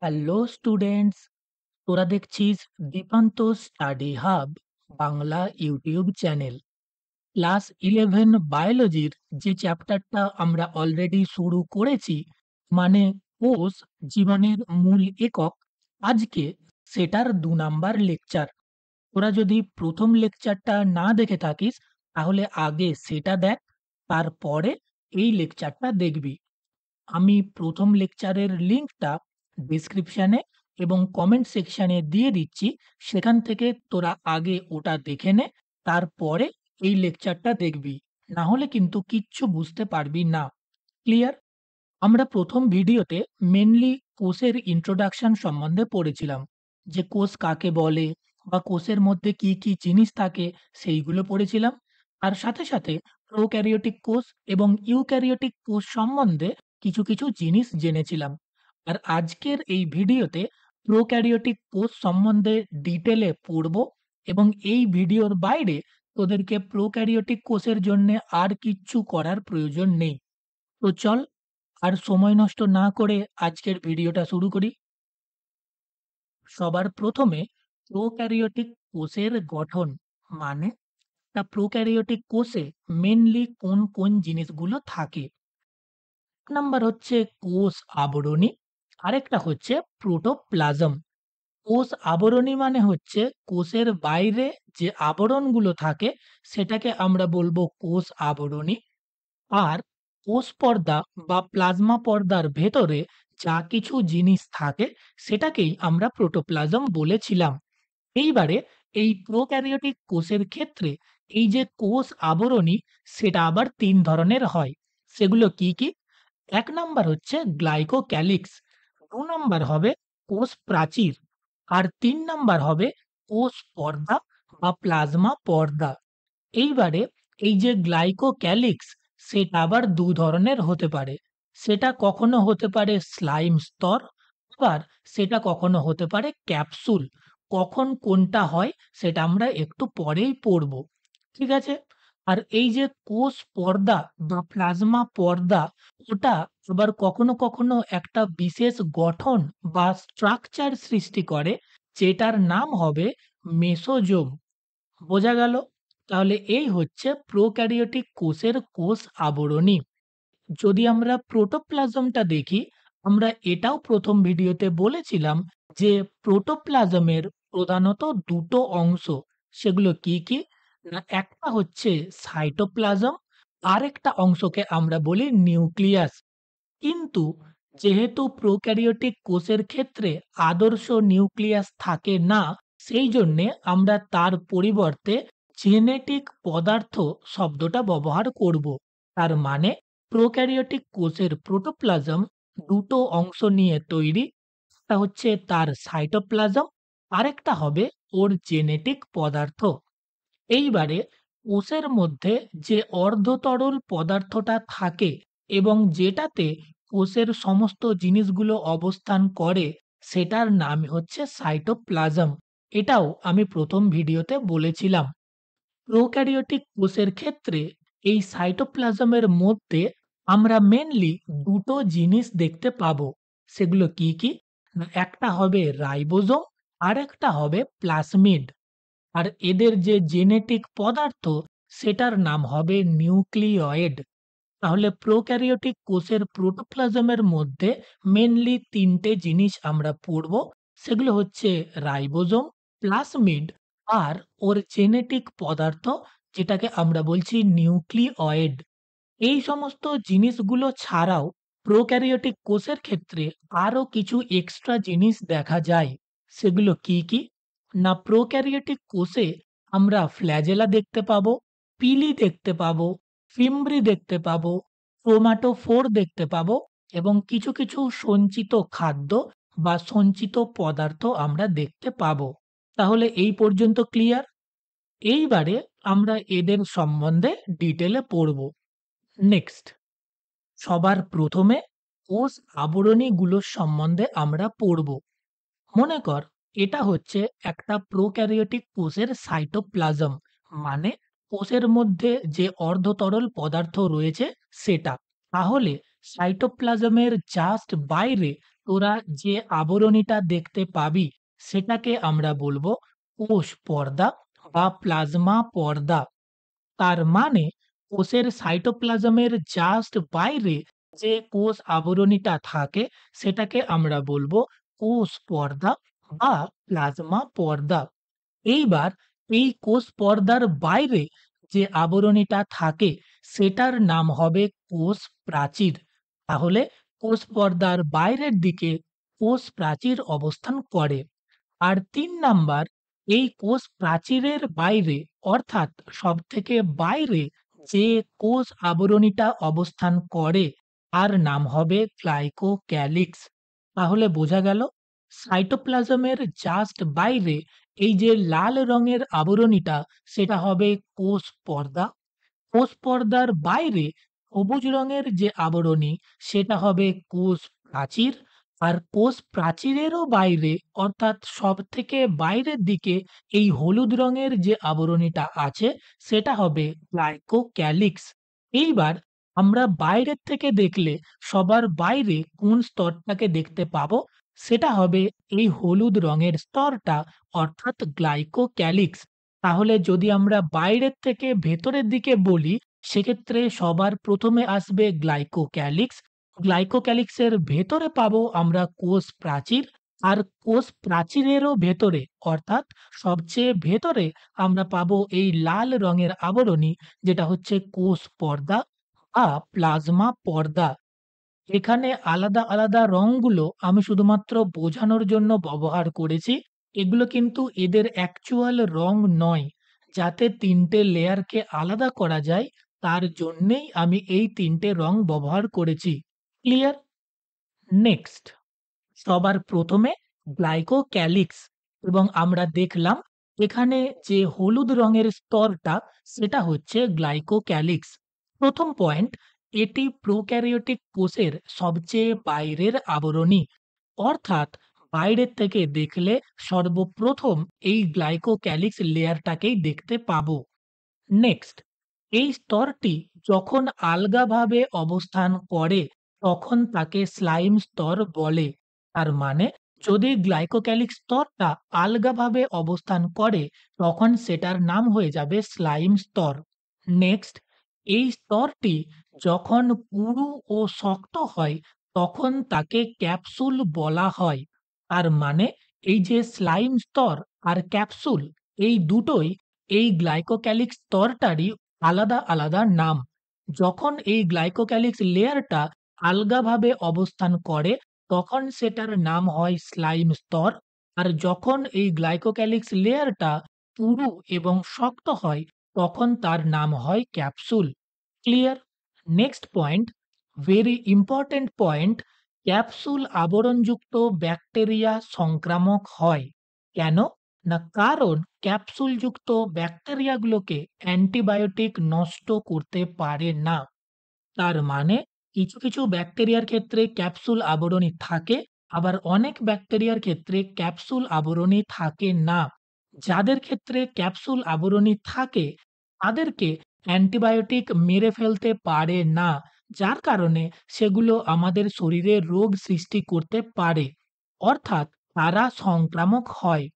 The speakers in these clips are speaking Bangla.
হ্যালো স্টুডেন্টস, তোরা দেখছিস Dipanta study hub Bangla YouTube channel. Class 11 বায়োলজির যে চ্যাপ্টারটা আমরা অলরেডি শুরু করেছি, মানে কোষ জীবনের মূল একক, আজকে সেটার 2 নাম্বার লেকচার। তোরা যদি প্রথম লেকচারটা না দেখে থাকিস তাহলে আগে সেটা দেখ, তারপরে এই লেকচারটা দেখবি। আমি প্রথম লেকচারের লিঙ্কটা ডেসক্রিপশানে এবং কমেন্ট সেকশানে দিয়ে দিচ্ছি। সেখান থেকে তোরা আগে ওটা দেখে নে, তারপরে এই লেকচারটা দেখবি। না হলে কিন্তু কিচ্ছু বুঝতে পারবি না। ক্লিয়ার? আমরা প্রথম ভিডিওতে মেনলি কোষের ইন্ট্রোডাকশন সম্বন্ধে পড়েছিলাম, যে কোষ কাকে বলে বা কোষের মধ্যে কি কি জিনিস থাকে সেইগুলো পড়েছিলাম। আর সাথে সাথে প্রোক্যারিওটিক কোষ এবং ইউক্যারিওটিক কোষ সম্বন্ধে কিছু কিছু জিনিস জেনেছিলাম। আর আজকের এই ভিডিওতে প্রোক্যারিওটিক কোষ সম্বন্ধে ডিটেলে পড়ব, এবং এই ভিডিওর বাইরে তোদেরকে প্রোক্যারিওটিক কোষের জন্য আর কিচ্ছু করার প্রয়োজন নেই। তো চল, আর সময় নষ্ট না করে আজকের ভিডিওটা শুরু করি। সবার প্রথমে প্রোক্যারিওটিক কোষের গঠন, মানে একটা প্রোক্যারিওটিক কোষে মেনলি কোন কোন জিনিসগুলো থাকে। এক নাম্বার হচ্ছে কোষ আবরণী, আরেকটা হচ্ছে প্রোটোপ্লাজম। কোষ আবরণী মানে হচ্ছে কোষের বাইরে যে আবরণগুলো থাকে সেটাকে আমরা বলবো কোষ আবরণী। আর কোষ পর্দা বা প্লাজমা পর্দার ভেতরে যা কিছু জিনিস থাকে সেটাকেই আমরা প্রোটোপ্লাজম বলেছিলাম। এইবারে এই প্রোক্যারিওটিক কোষের ক্ষেত্রে এই যে কোষ আবরণী সেটা আবার ৩ ধরনের হয়। সেগুলো কি কি? ১ নাম্বার হচ্ছে গ্লাইকোক্যালিক্স, ২ নাম্বার হবে কোষ প্রাচীর, আর ৩ নাম্বার হবে কোষ পর্দা বা প্লাজমা পর্দা। এইবারে এই যে গ্লাইকোক্যালিক্স সেটা আবার ২ ধরনের হতে পারে। সেটা কখনো হতে পারে স্লাইম স্তর, আবার সেটা কখনো হতে পারে ক্যাপসুল। কখন কোনটা হয় সেটা আমরা একটু পরেই পড়ব। ঠিক আছে? আর এই যে কোষ পর্দা বা প্লাজমা পর্দা, ওটা আবার কখনো কখনো একটা বিশেষ গঠন বা স্ট্রাকচার সৃষ্টি করে, যেটার নাম হবে মেসোজোম। বোঝা গেল? তাহলে এই হচ্ছে প্রোক্যারিওটিক কোষের কোষ আবরণী। যদি আমরা প্রোটোপ্লাজমটা দেখি, আমরা এটাও প্রথম ভিডিওতে বলেছিলাম যে প্রোটোপ্লাজমের প্রধানত ২টো অংশ। সেগুলো কি কি? না, একটা হচ্ছে সাইটোপ্লাজম, আরেকটা অংশকে আমরা বলি নিউক্লিয়াস। কিন্তু যেহেতু প্রোক্যারিওটিক কোষের ক্ষেত্রে আদর্শ নিউক্লিয়াস থাকে না, সেই জন্যে আমরা তার পরিবর্তে জেনেটিক পদার্থ শব্দটা ব্যবহার করব। তার মানে প্রোক্যারিওটিক কোষের প্রোটোপ্লাজম ২টো অংশ নিয়ে তৈরি। একটা হচ্ছে তার সাইটোপ্লাজম, আরেকটা হবে ওর জেনেটিক পদার্থ। এইবারে কোষের মধ্যে যে অর্ধতরল পদার্থটা থাকে এবং যেটাতে কোষের সমস্ত জিনিসগুলো অবস্থান করে, সেটার নাম হচ্ছে সাইটোপ্লাজম। এটাও আমি প্রথম ভিডিওতে বলেছিলাম। প্রোক্যারিওটিক কোষের ক্ষেত্রে এই সাইটোপ্লাজমের মধ্যে আমরা মেনলি ২টো জিনিস দেখতে পাবো। সেগুলো কি কি? না, একটা হবে রাইবোজোম, আরেকটা হবে প্লাজমিড। আর এদের যে জেনেটিক পদার্থ সেটার নাম হবে নিউক্লিয়য়েড। তাহলে প্রোক্যারিওটিক কোষের প্রোটোপ্লাজমের মধ্যে মেনলি ৩টে জিনিস আমরা পড়ব। সেগুলো হচ্ছে রাইবোজোম, প্লাজমিড, আর ওর জেনেটিক পদার্থ, যেটাকে আমরা বলছি নিউক্লিয়য়েড। এই সমস্ত জিনিসগুলো ছাড়াও প্রোক্যারিওটিক কোষের ক্ষেত্রে আরো কিছু এক্সট্রা জিনিস দেখা যায়। সেগুলো কি কি? না, প্রোক্যারিওটিক কোষে আমরা ফ্ল্যাজেলা দেখতে পাবো, পিলি দেখতে পাবো, ফিমব্রি দেখতে পাবো, ক্রোমাটোফোর দেখতে পাবো, এবং কিছু কিছু সঞ্চিত খাদ্য বা সঞ্চিত পদার্থ আমরা দেখতে পাবো। তাহলে এই পর্যন্ত ক্লিয়ার? এইবারে আমরা এদের সম্বন্ধে ডিটেলে পড়ব। নেক্সট, সবার প্রথমে কোষ আবরণীগুলোর সম্বন্ধে আমরা পড়ব। মনে কর এটা হচ্ছে একটা প্রোক্যারিওটিক কোষের সাইটোপ্লাজম, মানে কোষের মধ্যে যে অর্ধতরল পদার্থ রয়েছে সেটা। তাহলে সাইটোপ্লাজমের জাস্ট বাইরে তোরা যে আবরণীটা দেখতে পাবি সেটাকে আমরা বলবো কোষ পর্দা বা প্লাজমা পর্দা। তার মানে কোষের সাইটোপ্লাজমের জাস্ট বাইরে যে কোষ আবরণীটা থাকে সেটাকে আমরা বলবো কোষ পর্দা বা প্লাজমা পর্দা। এইবার এই কোষ পর্দার বাইরে যে আবরণীটা থাকে সেটার নাম হবে কোষ প্রাচীর। তাহলে কোষ পর্দার বাইরের দিকে কোষ প্রাচীর অবস্থান করে। আর ৩ নাম্বার, এই কোষ প্রাচীরের বাইরে অর্থাৎ সবথেকে বাইরে যে কোষ আবরণীটা অবস্থান করে তার নাম হবে গ্লাইকোক্যালিক্স। তাহলে বোঝা গেল সাইটোপ্লাজমের জাস্ট বাইরে এই যে লাল রঙের আবরণীটা সেটা হবে কোষ পর্দা। কোষ পর্দার বাইরে সবুজ রঙের যে আবরণী সেটা হবে কোষ প্রাচীর। আর কোষ প্রাচীরেরও বাইরে অর্থাৎ সবথেকে বাইরের দিকে এই হলুদ রঙের যে আবরণীটা আছে সেটা হবে গ্লাইকোক্যালিক্স। এইবার আমরা বাইরের থেকে দেখলে সবার বাইরে কোন স্তরটাকে দেখতে পাবো? সেটা হবে এই হলুদ রঙের স্তরটা অর্থাৎ গ্লাইকোক্যালিক্স। তাহলে যদি আমরা বাইরের থেকে ভেতরের দিকে বলি সেক্ষেত্রে সবার প্রথমে আসবে গ্লাইকোক্যালিক্স। গ্লাইকোক্যালিক্সের ভেতরে পাবো আমরা কোষ প্রাচীর। আর কোষ প্রাচীরেরও ভেতরে অর্থাৎ সবচেয়ে ভেতরে আমরা পাবো এই লাল রঙের আবরণী যেটা হচ্ছে কোষ পর্দা বা প্লাজমা পর্দা। এখানে আলাদা, আলাদা রংগুলো আমি শুধুমাত্র বোঝানোর জন্য ব্যবহার করেছি। এগুলো কিন্তু এদের অ্যাকচুয়াল রং নয়। যাতে ৩ টে লেয়ারকে আলাদা করা যায় তার জন্যেই আমি এই ৩ টে রং ব্যবহার করেছি। ক্লিয়ার? নেক্সট, সবার প্রথমে গ্লাইকোক্যালিক্স এবং আমরা দেখলাম এখানে যে হলুদ রঙের স্তরটা সেটা হচ্ছে গ্লাইকোক্যালিক্স। প্রথম পয়েন্ট, এটি প্রোক্যারিওটিক কোষের সবচেয়ে বাইরের আবরণী। অর্থাৎ বাইরের থেকে দেখলে সর্বপ্রথম এই গ্লাইকোক্যালিক্স লেয়ারটাকেই দেখতে পাবো। নেক্সট, এই স্তরটি যখন আলগাভাবে অবস্থান করে তখন তাকে স্লাইম স্তর বলে। তার মানে যদি গ্লাইকোক্যালিক স্তরটা আলগাভাবে অবস্থান করে তখন সেটার নাম হয়ে যাবে স্লাইম স্তর। নেক্সট, এই স্তরটি যখন পুরু ও শক্ত হয় তখন তাকে ক্যাপসুল বলা হয়। তার মানে এই যে স্লাইম স্তর আর ক্যাপসুল এই দুটোই এই গ্লাইকোক্যালিক স্তরটারই আলাদা, আলাদা নাম। যখন এই গ্লাইকোক্যালিক্স লেয়ারটা আলগাভাবে অবস্থান করে তখন সেটার নাম হয় স্লাইম স্তর। আর যখন এই গ্লাইকোক্যালিক্স লেয়ারটা পুরু এবং শক্ত হয় তখন তার নাম হয় capsule. Clear? Next point, very important point, capsule আবরণযুক্ত ব্যাকটেরিয়া সংক্রামক হয়। কেন? না কারণ ক্যাপসুলযুক্ত ব্যাকটেরিয়াগুলোকে অ্যান্টিবায়োটিক নষ্ট করতে পারে না। তার মানে কিছু, কিছু ব্যাকটেরিয়ার ক্ষেত্রে ক্যাপসুল আবরণী থাকে, আবার অনেক ব্যাকটেরিয়ার ক্ষেত্রে ক্যাপসুল আবরণী থাকে না। যাদের ক্ষেত্রে ক্যাপসুল আবরণী থাকে তাদেরকে অ্যান্টিবায়োটিক মেরে ফেলতে পারে না। যার কারণে সেগুলো আমাদের শরীরে রোগ সৃষ্টি করতে পারে। অর্থাৎ তারা সংক্রামক হয়।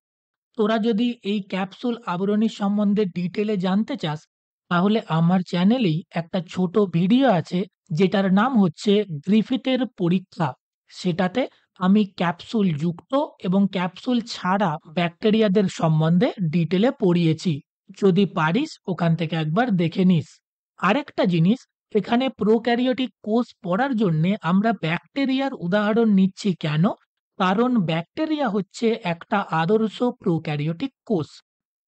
তোরা যদি এই ক্যাপসুল আবরণী সম্বন্ধে ডিটেলে জানতে চাস তাহলে আমার চ্যানেলেই একটা ছোট ভিডিও আছে যেটার নাম হচ্ছে গ্রিফিথের পরীক্ষা। সেটাতে আমি ক্যাপসুল যুক্ত এবং ক্যাপসুল ছাড়া ব্যাকটেরিয়াদের সম্বন্ধে ডিটেলে পড়িয়েছি। যদি পারিস ওখান থেকে একবার দেখে নিস। আরেকটা জিনিস, এখানে প্রোক্যারিওটিক কোষ পড়ার জন্যে আমরা ব্যাকটেরিয়ার উদাহরণ নিচ্ছি কেন? কারণ ব্যাকটেরিয়া হচ্ছে একটা আদর্শ প্রোক্যারিওটিক কোষ।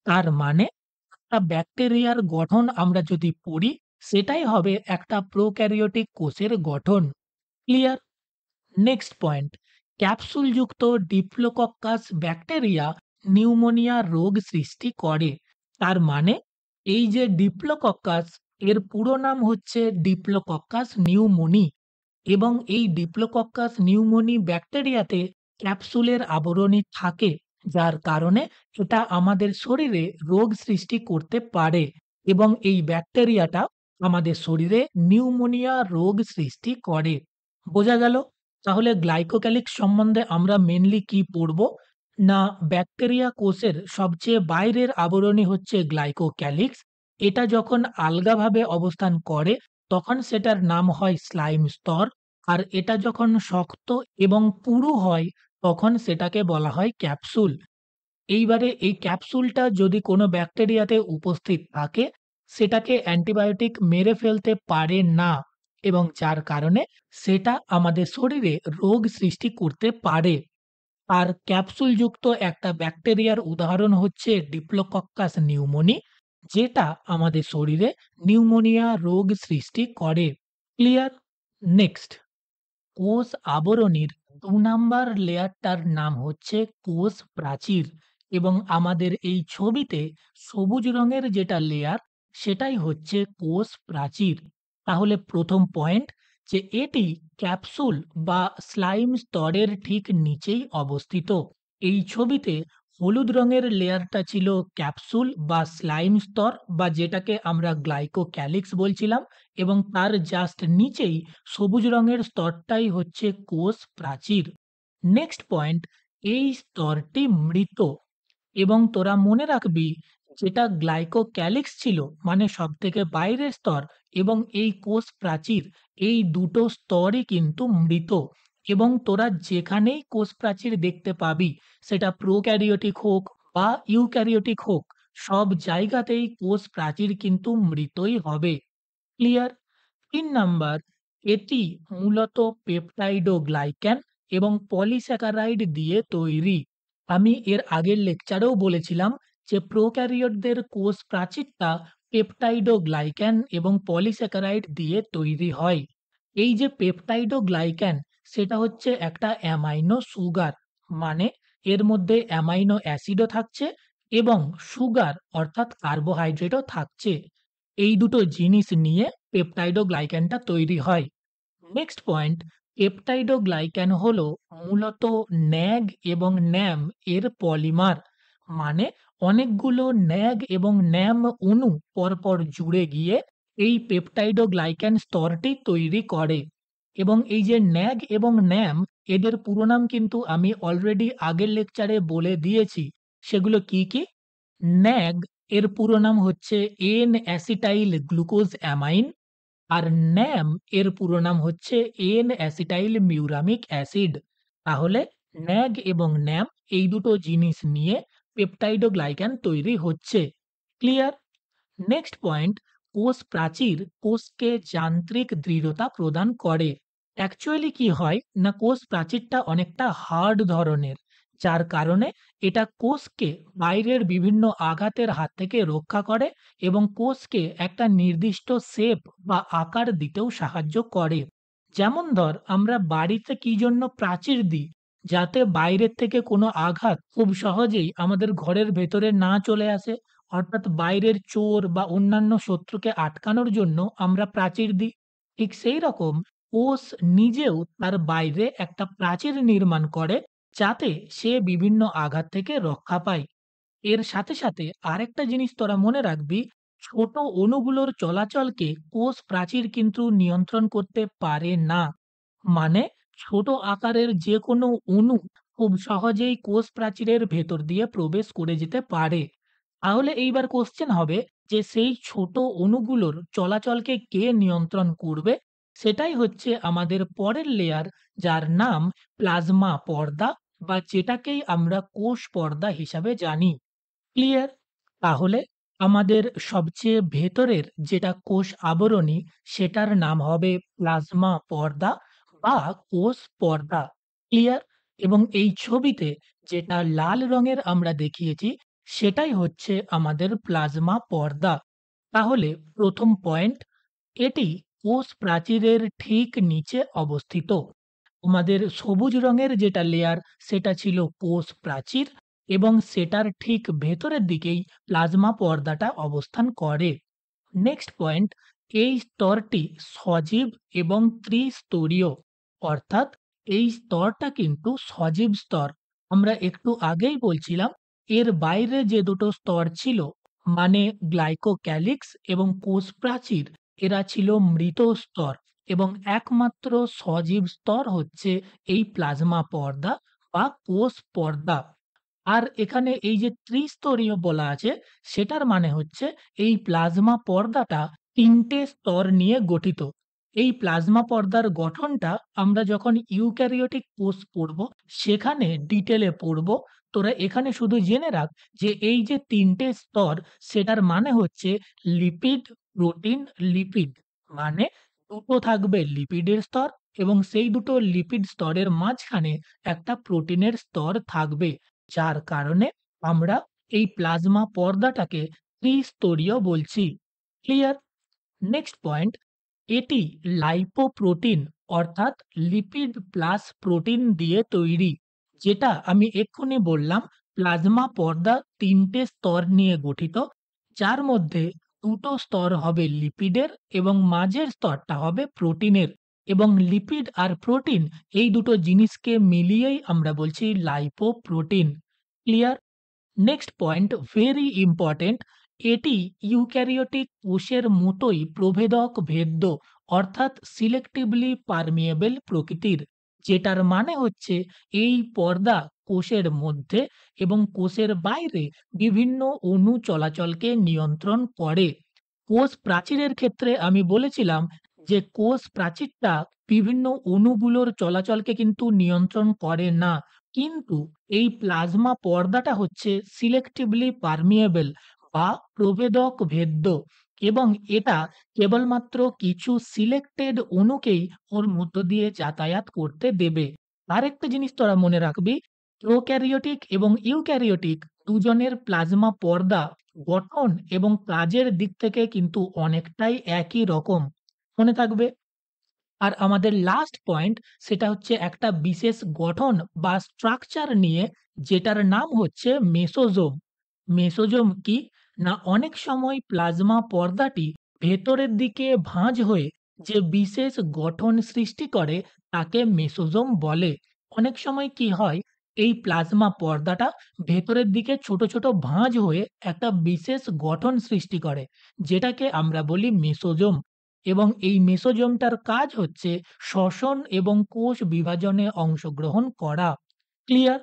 তার মানে একটা ব্যাকটেরিয়ার গঠন আমরা যদি পড়ি সেটাই হবে একটা প্রোক্যারিওটিক কোষের গঠন। ক্লিয়ার? নেক্সট পয়েন্ট, ক্যাপসুলযুক্ত ডিপ্লোকক্কাস ব্যাকটেরিয়া নিউমোনিয়া রোগ সৃষ্টি করে। তার মানে এই যে ডিপ্লোকক্কাস এর পুরো নাম হচ্ছে ডিপ্লোকক্কাস নিউমোনি এবং এই ডিপ্লোকক্কাস নিউমোনি ব্যাকটেরিয়াতে ক্যাপসুলের আবরণী থাকে যার কারণে এটা আমাদের শরীরে রোগ সৃষ্টি করতে পারে এবং এই ব্যাকটেরিয়াটা আমাদের শরীরে নিউমোনিয়া রোগ সৃষ্টি করে। বোঝা গেল? তাহলে গ্লাইকোক্যালিক্স সম্বন্ধে আমরা মেইনলি কি পড়ব? না, ব্যাকটেরিয়া কোষের সবচেয়ে বাইরের আবরণী হচ্ছে গ্লাইকোক্যালিক্স। এটা যখন আলগাভাবে অবস্থান করে তখন সেটার নাম হয় স্লাইম স্তর। আর এটা যখন শক্ত এবং পুরু হয় তখন সেটাকে বলা হয় ক্যাপসুল। এইবারে এই ক্যাপসুলটা যদি কোনো ব্যাকটেরিয়াতে উপস্থিত থাকে, সেটাকে অ্যান্টিবায়োটিক মেরে ফেলতে পারে না এবং যার কারণে সেটা আমাদের শরীরে রোগ সৃষ্টি করতে পারে। আর ক্যাপসুলযুক্ত একটা ব্যাকটেরিয়ার উদাহরণ হচ্ছে ডিপ্লোকক্কাস নিউমোনি, যেটা আমাদের শরীরে নিউমোনিয়া রোগ সৃষ্টি করে। ক্লিয়ার? নেক্সট, কোষ আবরণীর ২ নাম্বার লেয়ারটার নাম হচ্ছে কোষ প্রাচীর এবং আমাদের এই ছবিতে সবুজ রঙের যেটা লেয়ার সেটাই হচ্ছে কোষ প্রাচীর। তাহলে ১ম পয়েন্ট, যে এটি ক্যাপসুল বা স্লাইম স্তরের ঠিক নিচেই অবস্থিত। এই ছবিতে হলুদ রঙের লেয়ারটা ছিল ক্যাপসুল বা স্লাইম স্তর বা যেটাকে আমরা গ্লাইকোক্যালিক্স বলছিলাম এবং তার জাস্ট নিচেই সবুজ রঙের স্তরটাই হচ্ছে কোষ প্রাচীর। নেক্সট পয়েন্ট, এই স্তরটি মৃত এবং তোরা মনে রাখবি যেটা গ্লাইকোক্যালিক্স ছিল মানে সবথেকে বাইরের স্তর এবং এই কোষ প্রাচীর, এই দুটো স্তরই কিন্তু মৃত এবং তোরা যেখানেই কোষ প্রাচীর দেখতে পাবি সেটা প্রোক্যারিওটিক হোক বা ইউক্যারিওটিক হোক, সব জায়গাতেই কোষ প্রাচীর কিন্তু মৃতই হবে। ক্লিয়ার? ৩ নাম্বার, এটি মূলত পেপটাইডোগ্লাইক্যান এবং পলিস্যাকারাইড দিয়ে তৈরি। আমি এর আগের লেকচারেও বলেছিলাম যে প্রোক্যারিওটদের কোষ প্রাচীরটা পেপটাইডোগ্লাইক্যান এবং পলিস্যাকারাইড দিয়ে তৈরি হয়। এই যে পেপটাইডোগ্লাইক্যান সেটা হচ্ছে একটা অ্যামাইনো সুগার, মানে এর মধ্যে অ্যামাইনো অ্যাসিডও থাকছে এবং সুগার অর্থাৎ কার্বোহাইড্রেটও থাকছে। এই দুটো জিনিস নিয়ে পেপটাইডোগ্লাইক্যানটা তৈরি হয়। নেক্সট পয়েন্ট, পেপটাইডোগ্লাইক্যান হলো মূলত ন্যাগ এবং ন্যাম এর পলিমার, মানে অনেকগুলো ন্যাগ এবং ন্যাম অণু পরপর জুড়ে গিয়ে এই পেপটাইডোগ্লাইক্যান স্তরটি তৈরি করে এবং এই যে ন্যাগ এবং ন্যাম, এদের পুরো নাম কিন্তু আমি অলরেডি আগের লেকচারে বলে দিয়েছি। সেগুলো কি কি? ন্যাগ এর পুরো নাম হচ্ছে এন অ্যাসিটাইল গ্লুকোজ অ্যামাইন আর ন্যাম এর পুরো নাম হচ্ছে এন অ্যাসিটাইল মিউরামিক অ্যাসিড। তাহলে ন্যাগ এবং ন্যাম এই দুটো জিনিস নিয়ে পেপটাইডোগ্লাইক্যান তৈরি হচ্ছে। ক্লিয়ার? নেক্সট পয়েন্ট, কোষ প্রাচীর কোষকে যান্ত্রিক দৃঢ়তা প্রদান করে। অ্যাকচুয়ালি কি হয় না, কোষ প্রাচীরটা অনেকটা হার্ড ধরনের, যার কারণে এটা কোষকে বাইরের বিভিন্ন আঘাতের হাত থেকে রক্ষা করে এবং কোষকে একটা নির্দিষ্ট শেপ বা আকার দিতেও সাহায্য করে। যেমন ধর, আমরা বাড়িতে কি জন্য প্রাচীর দিই? যাতে বাইরের থেকে কোনো আঘাত খুব সহজেই আমাদের ঘরের ভেতরে না চলে আসে। অর্থাৎ বাইরের চোর বা অন্যান্য শত্রুকে আটকানোর জন্য আমরা প্রাচীর দিই। ঠিক সেই রকম কোষ নিজেও তার বাইরে একটা প্রাচীর নির্মাণ করে যাতে সে বিভিন্ন আঘাত থেকে রক্ষা পায়। এর সাথে সাথে আরেকটা জিনিস তোরা মনে রাখবি, ছোট অণুগুলোর চলাচলকে কোষ প্রাচীর কিন্তু নিয়ন্ত্রণ করতে পারে না। মানে ছোট আকারের যে কোনো অণু খুব সহজেই কোষ প্রাচীরের ভেতর দিয়ে প্রবেশ করে যেতে পারে। তাহলে এইবার কোশ্চেন হবে যে সেই ছোট অণুগুলোর চলাচলকে কে নিয়ন্ত্রণ করবে? সেটাই হচ্ছে আমাদের পরের লেয়ার, যার নাম প্লাজমা পর্দা বা যেটাকেই আমরা কোষ পর্দা হিসাবে জানি। ক্লিয়ার? তাহলে আমাদের সবচেয়ে ভেতরের যেটা কোষ আবরণী সেটার নাম হবে প্লাজমা পর্দা বা কোষ পর্দা। ক্লিয়ার? এবং এই ছবিতে যেটা লাল রঙের আমরা দেখিয়েছি সেটাই হচ্ছে আমাদের প্লাজমা পর্দা। তাহলে ১ম পয়েন্ট, এটি কোষ প্রাচীরের ঠিক নিচে অবস্থিত। আমাদের সবুজ রঙের যেটা লেয়ার সেটা ছিল কোষ প্রাচীর এবং সেটার ঠিক ভেতরের দিকেই প্লাজমা পর্দাটা অবস্থান করে। নেক্সট পয়েন্ট, এই স্তরটি সজীব এবং ত্রিস্তরীয়, অর্থাৎ এই স্তরটা কিন্তু সজীব স্তর। আমরা একটু আগেই বলছিলাম এর বাইরে যে দুটো স্তর ছিল মানে গ্লাইকোক্যালিক্স এবং কোষ প্রাচীর, এরা ছিল মৃত স্তর এবং একমাত্র সজীব স্তর হচ্ছে এই প্লাজমা পর্দা বা কোষ পর্দা। আর এখানে এই যে ত্রিস্তরীয় বলা আছে, সেটার মানে হচ্ছে এই প্লাজমা পর্দাটা ৩ টে স্তর নিয়ে গঠিত। এই প্লাজমা পর্দার গঠনটা আমরা যখন ইউক্যারিওটিক কোষ পড়ব, সেখানে ডিটেইলে পড়ব। তোরা এখানে শুধু জেনে রাখ যে এই যে ৩ টে স্তর, সেটার মানে হচ্ছে লিপিড, প্রোটিন, লিপিড। মানে দুটো থাকবে লিপিডের স্তর এবং সেই দুটো লিপিড স্তরের মাঝখানে একটা প্রোটিনের স্তর থাকবে। যার কারণে আমরা এই প্লাজমা পর্দাটাকে ত্রিস্তরীয় বলছি। ক্লিয়ার? নেক্সট পয়েন্ট, এটি লাইপোপ্রোটিন অর্থাৎ লিপিড প্লাস প্রোটিন দিয়ে তৈরি। যেটা আমি এক্ষুনি বললাম, প্লাজমা পর্দা ৩ টে স্তর নিয়ে গঠিত। যার মধ্যে ২ টো স্তর হবে লিপিডের এবং মাঝের স্তরটা হবে প্রোটিনের। এবং লিপিড আর প্রোটিন এই দুটো জিনিসকে মিলিয়েই আমরা বলছি lipoprotein. Clear? Next point very important, এটি ইউক্যারিওটিক কোষের মতোই প্রভেদক ভেদ্য অর্থাৎ সিলেক্টিভলি পারমিয়েবল প্রকৃতির। যেটার মানে হচ্ছে এই পর্দা কোষের মধ্যে এবং কোষের বাইরে বিভিন্ন অণু চলাচলকে নিয়ন্ত্রণ করে। কোষ প্রাচীরের ক্ষেত্রে আমি বলেছিলাম যে কোষ প্রাচীরটা বিভিন্ন অণুগুলোর চলাচলকে কিন্তু নিয়ন্ত্রণ করে না। কিন্তু এই প্লাজমা পর্দাটা হচ্ছে সিলেক্টিভলি পারমিয়েবল বা প্রভেদক ভেদ্য এবং এটা কেবলমাত্র কিছু সিলেক্টেড অণুকেই ওর মধ্য দিয়ে যাতায়াত করতে দেবে। আরেকটা জিনিস তোরা মনে রাখবি, প্রোক্যারিওটিক এবং ইউক্যারিওটিক দুজনের প্লাজমা পর্দা গঠন এবং কাজের দিক থেকে কিন্তু অনেকটাই একই রকম। মনে থাকবে? আর আমাদের লাস্ট পয়েন্ট, সেটা হচ্ছে একটা বিশেষ গঠন বা স্ট্রাকচার নিয়ে, যেটার নাম হচ্ছে মেসোজোম। মেসোজোম কি? না অনেক সময় প্লাজমা পর্দাটি ভেতরের দিকে ভাঁজ হয়ে যে বিশেষ গঠন সৃষ্টি করে তাকে মেসোজোম বলে। অনেক সময় কি হয়, এই প্লাজমা পর্দাটা ভেতরের দিকে ছোট, ছোট ভাঁজ হয়ে একটা বিশেষ গঠন সৃষ্টি করে, যেটাকে আমরা বলি মেসোজোম। এবং এই মেসোজোমটার কাজ হচ্ছে শ্বসন এবং কোষ বিভাজনে অংশগ্রহণ করা। ক্লিয়ার?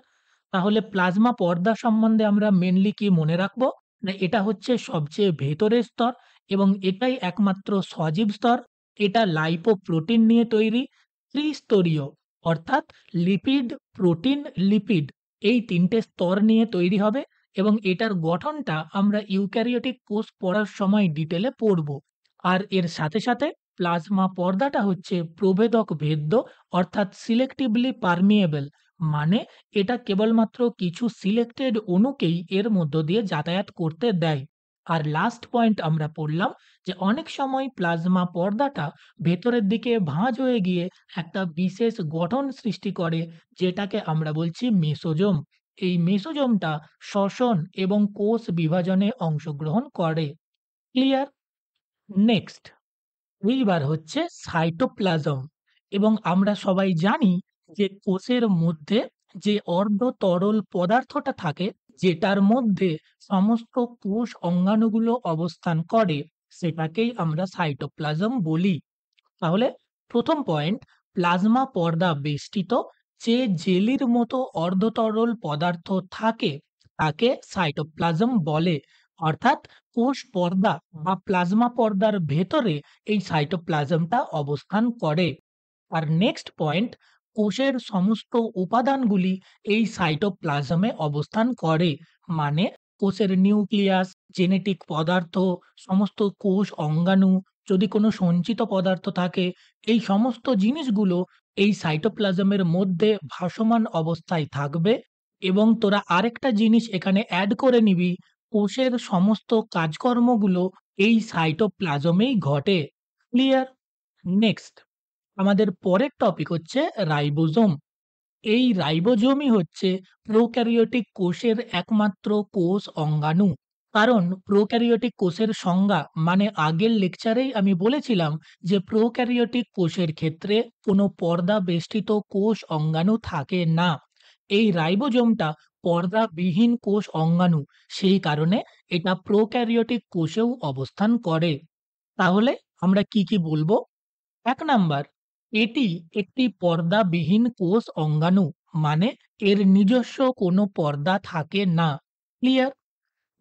তাহলে প্লাজমা পর্দা সম্বন্ধে আমরা মেইনলি কি মনে রাখবো? না এটা হচ্ছে সবচেয়ে ভেতরের স্তর এবং এটাই একমাত্র সজীব স্তর। এটা লাইপোপ্রোটিন নিয়ে তৈরি, ত্রিস্তরীয় অর্থাৎ লিপিড, প্রোটিন, লিপিড এই ৩ টে স্তর নিয়ে তৈরি হবে এবং এটার গঠনটা আমরা ইউক্যারিওটিক কোষ পড়ার সময় ডিটেইলে পড়ব। আর এর সাথে, সাথে প্লাজমা পর্দাটা হচ্ছে প্রভেদক ভেদ্য অর্থাৎ সিলেক্টিভলি পারমিয়েবল। মানে এটা কেবলমাত্র কিছু সিলেক্টেড অণুকেই এর মধ্য দিয়ে যাতায়াত করতে দেয়। আর লাস্ট পয়েন্ট আমরা পড়লাম যে অনেক সময় প্লাজমা পর্দাটা ভেতরের দিকে ভাঁজ হয়ে গিয়ে একটা বিশেষ গঠন সৃষ্টি করে, যেটাকে আমরা বলছি মেসোজোম। এই মেসোজোমটা শ্বসন এবং কোষ বিভাজনে অংশগ্রহণ করে। ক্লিয়ার? নেক্সট, এইবার হচ্ছে সাইটোপ্লাজম। এবং আমরা সবাই জানি যে কোষের মধ্যে যে অর্ধ তরল পদার্থটা থাকে, যেটার মধ্যে সমস্ত কোষ অঙ্গাণুগুলো অবস্থান করে, সেটাকেই আমরা সাইটোপ্লাজম বলি। তাহলে প্রথম পয়েন্ট, প্লাজমা পর্দা বেষ্টিত যে জেলির মতো অর্ধতরল পদার্থ থাকে তাকে সাইটোপ্লাজম বলে। অর্থাৎ কোষ পর্দা বা প্লাজমা পর্দার ভেতরে এই সাইটোপ্লাজমটা অবস্থান করে। আর নেক্সট পয়েন্ট, কোষের সমস্ত উপাদানগুলি এই সাইটোপ্লাজমে অবস্থান করে। মানে কোষের নিউক্লিয়াস, জেনেটিক পদার্থ, সমস্ত কোষ অঙ্গাণু, যদি কোনো সঞ্চিত পদার্থ থাকে, এই সমস্ত জিনিসগুলো এই সাইটোপ্লাজমের মধ্যে ভাসমান অবস্থায় থাকবে। এবং তোরা আরেকটা জিনিস এখানে এড করে নিবি, কোষের সমস্ত কাজকর্মগুলো এই সাইটোপ্লাজমেই ঘটে। ক্লিয়ার? নেক্সট, আমাদের পরের টপিক হচ্ছে রাইবোজোম। এই রাইবোজোমই হচ্ছে প্রোক্যারিওটিক কোষের একমাত্র কোষ অঙ্গাণু। কারণ প্রোক্যারিওটিক কোষের সংজ্ঞা মানে আগের লেকচারেই আমি বলেছিলাম যে প্রোক্যারিওটিক কোষের ক্ষেত্রে কোনো পর্দা বেষ্টিত কোষ অঙ্গাণু থাকে না। এই রাইবোজোমটা পর্দাবিহীন কোষ অঙ্গাণু, সেই কারণে এটা প্রোক্যারিওটিক কোষেও অবস্থান করে। তাহলে আমরা কি, কি বলবো? ১ নাম্বার, এটি একটি পর্দাবিহীন কোষ অঙ্গাণু, মানে এর নিজস্ব কোনো পর্দা থাকে না। ক্লিয়ার?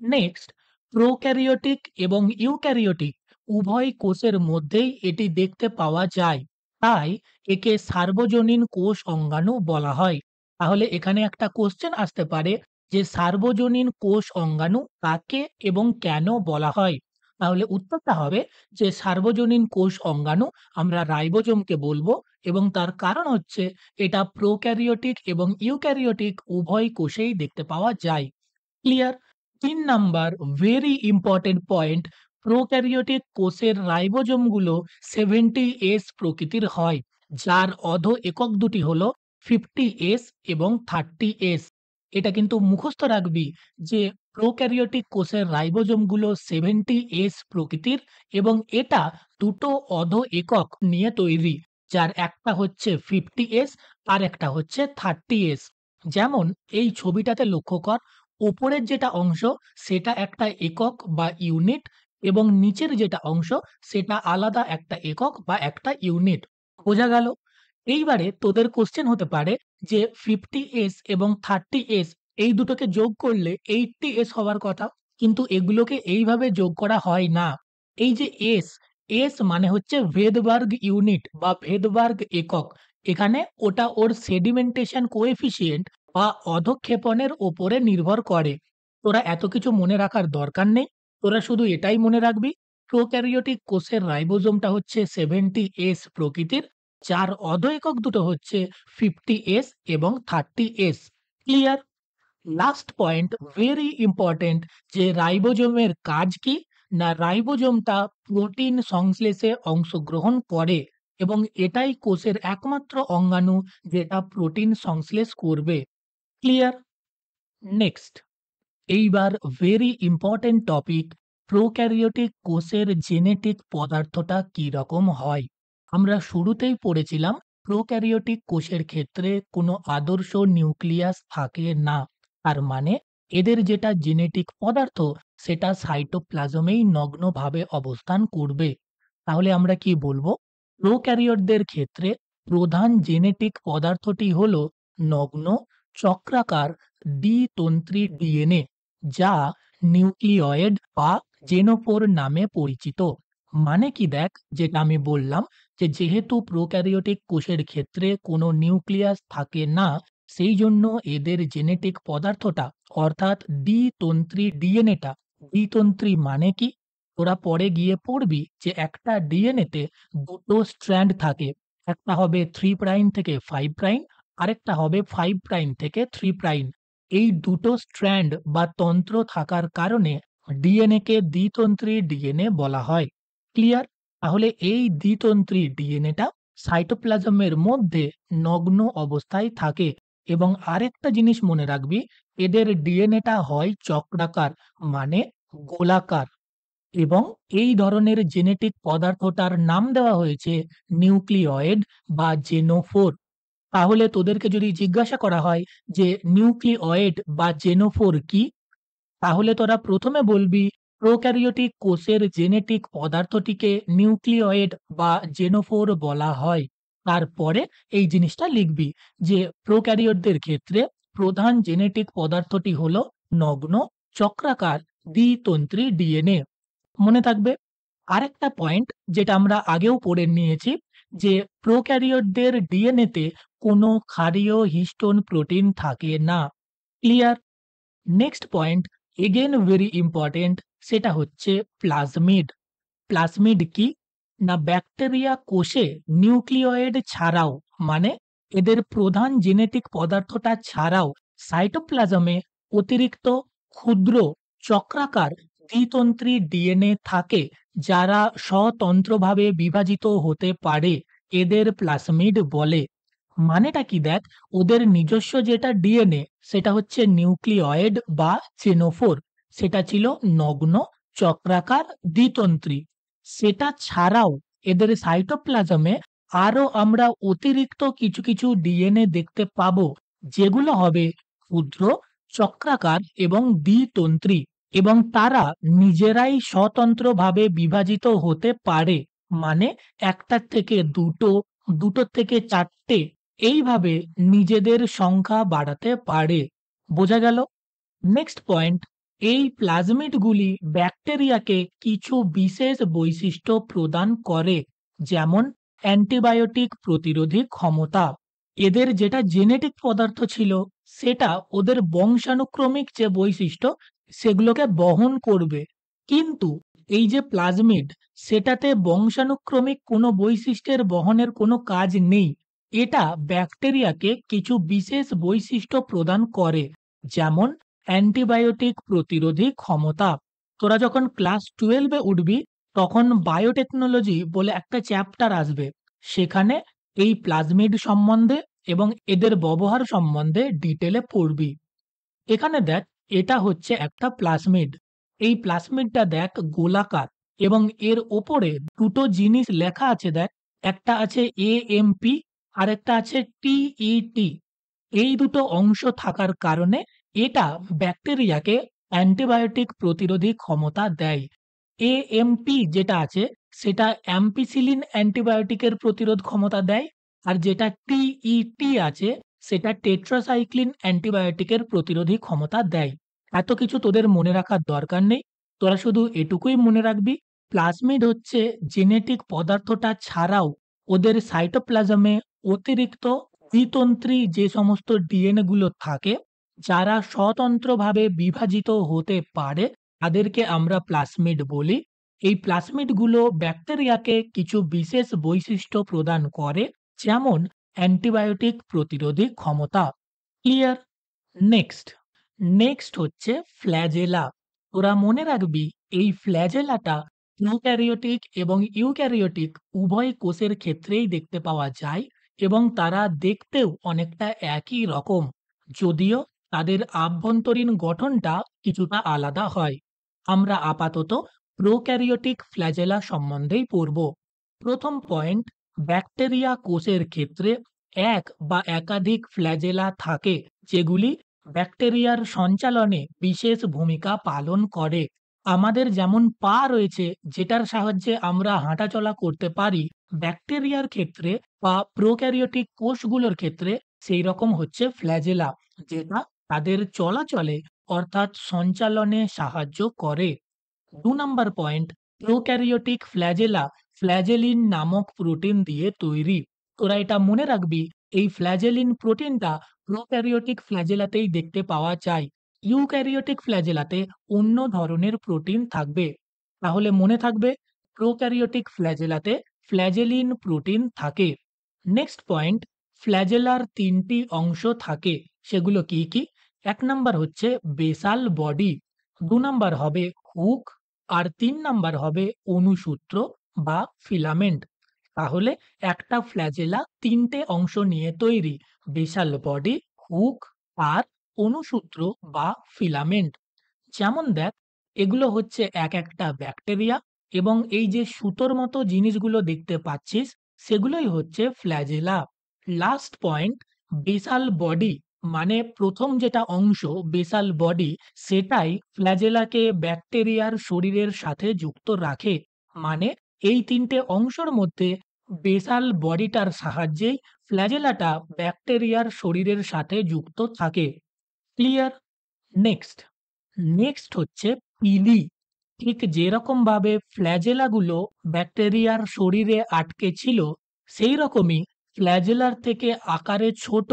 নেক্সট, প্রোক্যারিওটিক এবং ইউক্যারিওটিক উভয় কোষের মধ্যেই এটি দেখতে পাওয়া যায়। তাই একে সার্বজনীন কোষ অঙ্গাণু বলা হয়। তাহলে এখানে একটা কোশ্চেন আসতে পারে যে সার্বজনীন কোষ অঙ্গাণু কাকে এবং কেন বলা হয়? তাহলে উত্তরটা হবে যে সার্বজনীন কোষ অঙ্গাণু আমরা রাইবোজোমকে বলবো, এবং তার কারণ হচ্ছে এটা প্রোক্যারিওটিক এবং ইউক্যারিওটিক উভয় কোষেই দেখতে পাওয়া যায়। Clear? ৩ number, very important point, prokaryotic কোষের রাইবোজোমগুলো 70S প্রকৃতির হয়, যার অধো একক দুটি হলো 50S এবং 30S। এটা কিন্তু মুখস্থ রাখবি যে প্রোক্যারিওটিক কোষের রাইবোজোমগুলো 70S প্রকৃতির, এবং এটা দুটো অধো একক নিয়ে তৈরি, যার একটা হচ্ছে 50S আর একটা হচ্ছে 30S। যেমন এই ছবিটাতে লক্ষ্য কর, ওপরের যেটা অংশ সেটা একটা একক বা ইউনিট, এবং নিচের যেটা অংশ সেটা আলাদা একটা একক বা একটা ইউনিট। বোঝা গেল? এইবারে তোদের কোশ্চেন হতে পারে যে 50S এবং 30S এই দুটোকে যোগ করলে 80S হওয়ার কথা। কিন্তু এগুলোকে এইভাবে যোগ করা হয় না। এই যে S মানে হচ্ছে ভেদবার্গ ইউনিট বা ভেদবার্গ একক। এখানে ওটা ওর সেডিমেন্টেশন কোএফিসিয়েন্ট বা অধঃক্ষেপণের উপরে নির্ভর করে। তোরা এত কিছু মনে রাখার দরকার নেই। তোরা শুধু এটাই মনে রাখবি, প্রোক্যারিওটিক কোষের রাইবোজোমটা হচ্ছে 70S প্রকৃতির, যার অধো একক দুটো হচ্ছে 50S এবং 30S। Clear? Last point, very important, যে রাইবোজোমের কাজ কি? না, রাইবোজোমটা প্রোটিন সংশ্লেষে অংশগ্রহণ করে, এবং এটাই কোষের একমাত্র অঙ্গাণু যেটা প্রোটিন সংশ্লেষ করবে। ক্লিয়ার? নেক্সট, এইবার ভেরি ইম্পোর্টেন্ট টপিক, প্রোক্যারিওটিক কোষের জেনেটিক পদার্থটা কি রকম হয়? আমরা শুরুতেই পড়েছিলাম প্রোক্যারিওটিক কোষের ক্ষেত্রে কোনো আদর্শ নিউক্লিয়াস থাকে না। তার মানে এদের যেটা জেনেটিক পদার্থ সেটা সাইটোপ্লাজমেই নগ্নভাবে অবস্থান করবে। তাহলে আমরা কি বলবো? প্রোক্যারিওটদের ক্ষেত্রে প্রধান জেনেটিক পদার্থটি হলো নগ্ন চক্রাকার দ্বিতন্ত্রী ডিএনএ, যা নিউক্লিয়য়েড বা জেনোফোর নামে পরিচিত। মানে কি দেখ, যেটা আমি বললাম যে যেহেতু প্রোক্যারিওটিক কোষের ক্ষেত্রে কোনো নিউক্লিয়াস থাকে না, সেই জন্য এদের জেনেটিক পদার্থটা অর্থাৎ দ্বিতন্ত্রী ডিএনএটা, দ্বিতন্ত্রী মানে কি? তোরা পরে গিয়ে পড়বি যে একটা ডিএনএতে দুটো স্ট্র্যান্ড থাকে। একটা হবে 3 প্রাইম থেকে 5 প্রাইম, আরেকটা হবে 5 প্রাইম থেকে 3 প্রাইম। এই দুটো স্ট্র্যান্ড বা তন্ত্র থাকার কারণে ডিএনএ কে দ্বিতন্ত্রী ডিএনএ বলা হয়। ক্লিয়ার? তাহলে এই দ্বিতন্ত্রী ডিএনএটা সাইটোপ্লাজমের মধ্যে নগ্ন অবস্থায় থাকে, এবং আরেকটা জিনিস মনে রাখবি, এদের ডিএনএটা হয় চক্রাকার, মানে গোলাকার, এবং এই ধরনের জেনেটিক পদার্থটার নাম দেওয়া হয়েছে নিউক্লিয়য়েড বা জেনোফোর। তাহলে তোদেরকে যদি জিজ্ঞাসা করা হয় যে নিউক্লিয়য়েড বা জেনোফোর কি? তাহলে তোরা প্রথমে বলবি প্রোক্যারিওটিক কোষের জেনেটিক পদার্থটিকে নিউক্লিয়য়েড বা জেনোফোর বলা হয়। তারপরে এই জিনিসটা লিখবি যে প্রোক্যারিওটদের ক্ষেত্রে প্রধান জেনেটিক পদার্থটি হলো নগ্ন চক্রাকার দ্বিতন্ত্রী ডিএনএ। মনে থাকবে? আরেকটা পয়েন্ট যেটা আমরা আগেও পড়ে নিয়েছি, যে প্রোক্যারিওটদের ডিএনএতে কোনো ক্ষারীয় হিস্টোন প্রোটিন থাকে না। Clear? Next point, again very important, সেটা হচ্ছে প্লাজমিড। প্লাজমিড কি? না, ব্যাকটেরিয়া কোষে নিউক্লিয়য়েড ছাড়াও, মানে এদের প্রধান জেনেটিক পদার্থটা ছাড়াও সাইটোপ্লাজমে অতিরিক্ত ক্ষুদ্র চক্রাকার দ্বিতন্ত্রী ডিএনএ থাকে, যারা স্বতন্ত্রভাবে বিভাজিত হতে পারে। এদের প্লাজমিড বলে। মানেটা কি দেখ, ওদের নিজস্ব যেটা ডিএনএ সেটা হচ্ছে নিউক্লিয়য়েড বা জেনোফোর, সেটা ছিল নগ্ন চক্রাকার দ্বিতন্ত্রী। সেটা ছাড়াও এদের সাইটোপ্লাজমে আরো আমরা অতিরিক্ত কিছু কিছু ডিএনএ দেখতে পাবো, যেগুলো হবে ক্ষুদ্র চক্রাকার এবং দ্বিতন্ত্রী, এবং তারা নিজেরাই স্বতন্ত্রভাবে বিভাজিত হতে পারে। মানে একটার থেকে দুটো, দুটোর থেকে চারটে, এইভাবে নিজেদের সংখ্যা বাড়াতে পারে। বোঝা গেল? নেক্সট পয়েন্ট, এই প্লাজমিডগুলি ব্যাকটেরিয়াকে কিছু বিশেষ বৈশিষ্ট্য প্রদান করে, যেমন অ্যান্টিবায়োটিক প্রতিরোধী ক্ষমতা। এদের যেটা জেনেটিক পদার্থ ছিল সেটা ওদের বংশানুক্রমিক যে বৈশিষ্ট্য সেগুলোকে বহন করবে। কিন্তু এই যে প্লাজমিড, সেটাতে বংশানুক্রমিক কোনো বৈশিষ্ট্যের বহনের কোনো কাজ নেই। এটা ব্যাকটেরিয়াকে কিছু বিশেষ বৈশিষ্ট্য প্রদান করে, যেমন অ্যান্টিবায়োটিক প্রতিরোধী ক্ষমতা। তোরা যখন ক্লাস 12 এ উঠবি তখন বায়োটেকনোলজি বলে একটা চ্যাপ্টার আসবে। সেখানে এই প্লাজমিড সম্বন্ধে এবং এদের ব্যবহার সম্বন্ধে ডিটেলে পড়বি। এখানে দেখ, এটা হচ্ছে একটা প্লাজমিড। এই প্লাজমিডটা দেখ গোলাকার এবং এর ওপরে দুটো জিনিস লেখা আছে দেখ। একটা আছে AMP আর একটা আছে TET। এই দুটো অংশ থাকার কারণে এটা ব্যাকটেরিয়াকে অ্যান্টিবায়োটিক প্রতিরোধী ক্ষমতা দেয়। AMP যেটা আছে সেটা অ্যাম্পিসিলিন অ্যান্টিবায়োটিকের প্রতিরোধ ক্ষমতা দেয়। আর যেটা TET আছে সেটা টেট্রাসাইক্লিন অ্যান্টিবায়োটিকের প্রতিরোধী ক্ষমতা দেয়। এত কিছু তোদের মনে রাখার দরকার নেই। তোরা শুধু এটুকুই মনে রাখবি, প্লাজমিড হচ্ছে জেনেটিক পদার্থটা ছাড়াও ওদের সাইটোপ্লাজমে অতিরিক্ত দ্বিতন্ত্রী যে সমস্ত ডিএনএ গুলো থাকে, যারা স্বতন্ত্রভাবে বিভাজিত হতে পারে, তাদেরকে আমরা প্লাজমিড বলি। এই প্লাজমিডগুলো ব্যাকটেরিয়াকে কিছু বিশেষ বৈশিষ্ট্য প্রদান করে, যেমন অ্যান্টিবায়োটিক প্রতিরোধী ক্ষমতা। ক্লিয়ার? নেক্সট, নেক্সট হচ্ছে ফ্ল্যাজেলা। তোরা মনে রাখবি এই ফ্ল্যাজেলাটা প্রোক্যারিওটিক এবং ইউক্যারিওটিক উভয় কোষের ক্ষেত্রেই দেখতে পাওয়া যায় এবং তারা দেখতেও অনেকটা একই রকম, যদিও তাদের আভ্যন্তরীণ গঠনটা কিছুটা আলাদা হয়। আমরা আপাতত প্রোক্যারিওটিক ফ্ল্যাজেলা সম্বন্ধেই পড়ব। প্রথম পয়েন্ট, ব্যাকটেরিয়া কোষের ক্ষেত্রে এক বা একাধিক ফ্ল্যাজেলা থাকে, যেগুলি ব্যাকটেরিয়ার সঞ্চালনে বিশেষ ভূমিকা পালন করে। আমাদের যেমন পা রয়েছে, যেটার সাহায্যে আমরা হাঁটাচলা করতে পারি, ব্যাকটেরিয়ার ক্ষেত্রে বা প্রোক্যারিওটিক কোষগুলোর ক্ষেত্রে সেই রকম হচ্ছে ফ্ল্যাজেলা, যেটা তাদের চলাচলে অর্থাৎ সঞ্চালনে সাহায্য করে। ২ number point, prokaryotic flagella flagellin নামক প্রোটিন দিয়ে তৈরি। তোরা এটা মনে রাখবি, এই ফ্ল্যাজেলিন প্রোটিনটা প্রোক্যারিওটিক ফ্ল্যাজেলাতেই দেখতে পাওয়া যায়। ইউক্যারিওটিক ফ্ল্যাজেলাতে অন্য ধরনের প্রোটিন থাকবে। তাহলে মনে থাকবে, প্রোক্যারিওটিক ফ্ল্যাজেলাতে ফ্ল্যাজেলিন প্রোটিন থাকে। নেক্সট পয়েন্ট, ফ্ল্যাজেলার ৩টি অংশ থাকে। সেগুলো কি, কি? ১ নাম্বার হচ্ছে বেসাল বডি, ২ নাম্বার হবে হুক, আর ৩ নাম্বার হবে অনুসূত্র বা ফিলামেন্ট। তাহলে একটা ফ্ল্যাজেলা ৩টে অংশ নিয়ে তৈরি: বেসাল বডি, হুক আর অনুসূত্র বা ফিলামেন্ট। যেমন দেখ, এগুলো হচ্ছে এক একটা ব্যাকটেরিয়া এবং এই যে সুতোর মতো জিনিসগুলো দেখতে পাচ্ছিস সেগুলোই হচ্ছে flagella. Last point, basal body মানে প্রথম যেটা অংশ বেসাল বডি, সেটাই ফ্ল্যাজেলাকে ব্যাকটেরিয়ার শরীরের সাথে যুক্ত রাখে। মানে এই ৩টে অংশের মধ্যে বেসাল বডিটার সাহায্যেই ফ্ল্যাজেলাটা ব্যাকটেরিয়ার শরীরের সাথে যুক্ত থাকে। ক্লিয়ার? নেক্সট, নেক্সট হচ্ছে পিলি। ঠিক যেরকমভাবে ফ্ল্যাজেলাগুলো ব্যাকটেরিয়ার শরীরে আটকে ছিল, সেই রকমই ফ্ল্যাজেলার থেকে আকারে ছোট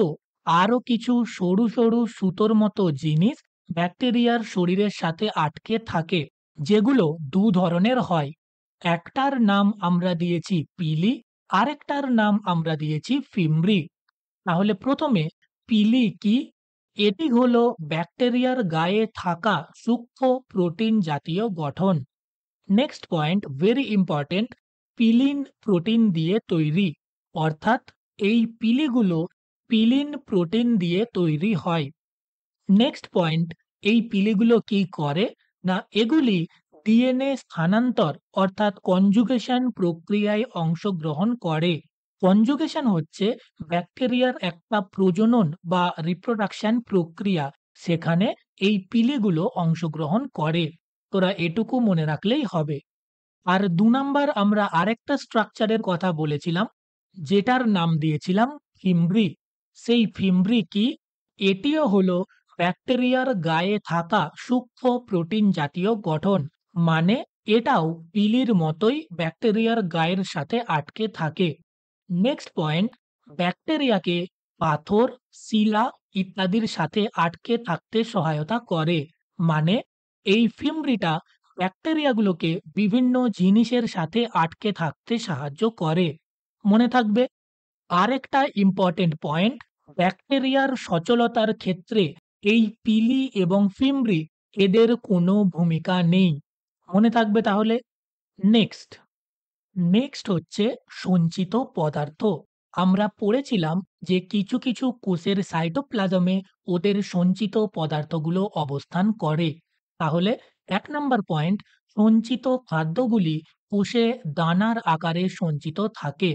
আরো কিছু সরু সরু সুতোর মতো জিনিস ব্যাকটেরিয়ার শরীরের সাথে আটকে থাকে, যেগুলো দু ধরনের হয়। একটার নাম আমরা দিয়েছি পিলি, আরেকটার নাম আমরা দিয়েছি ফিমব্রি। তাহলে প্রথমে পিলি কি? এটি হলো ব্যাকটেরিয়ার গায়ে থাকা সূক্ষ্ম প্রোটিন জাতীয় গঠন। Next point, very important, pilin protein দিয়ে তৈরি, অর্থাৎ এই পিলিগুলো পিলিন প্রোটিন দিয়ে তৈরি হয়। নেক্সট পয়েন্ট, এই পিলিগুলো কি করে? না, এগুলি ডিএনএ স্থানান্তর অর্থাৎ কনজুগেশন প্রক্রিয়ায় অংশগ্রহণ করে। কনজুগেশন হচ্ছে ব্যাকটেরিয়ার একটা প্রজনন বা রিপ্রোডাকশন প্রক্রিয়া, সেখানে এই পিলিগুলো অংশগ্রহণ করে। তোরা এটুকু মনে রাখলেই হবে। আর ২ নাম্বার আমরা আরেকটা স্ট্রাকচারের কথা বলেছিলাম, যেটার নাম দিয়েছিলাম ফিমব্রি। সেই ফিমব্রি কি? এটিও হলো ব্যাকটেরিয়ার গায়ে থাকা সূক্ষ্ম প্রোটিন জাতীয় গঠন। মানে এটাও পিলির মতোই ব্যাকটেরিয়ার গায়ের সাথে আটকে থাকে। নেক্সট পয়েন্ট, ব্যাকটেরিয়াকে পাথর, শিলা ইত্যাদির সাথে আটকে থাকতে সহায়তা করে। মানে এই ফিমব্রিটা ব্যাকটেরিয়াগুলোকে বিভিন্ন জিনিসের সাথে আটকে থাকতে সাহায্য করে। মনে থাকবে, আরেকটা ইম্পর্টেন্ট পয়েন্ট, ব্যাকটেরিয়ার সচলতার ক্ষেত্রে এই পিলি এবং ফিমব্রি এদের কোনো ভূমিকা নেই। মনে থাকবে তাহলে? নেক্সট নেক্সট হচ্ছে সঞ্চিত পদার্থ। আমরা পড়েছিলাম যে কিছু কিছু কোষের সাইটোপ্লাজমে ওদের সঞ্চিত পদার্থগুলো অবস্থান করে। তাহলে ১ নাম্বার পয়েন্ট, সঞ্চিত খাদ্যগুলি কোষে দানার আকারে সঞ্চিত থাকে।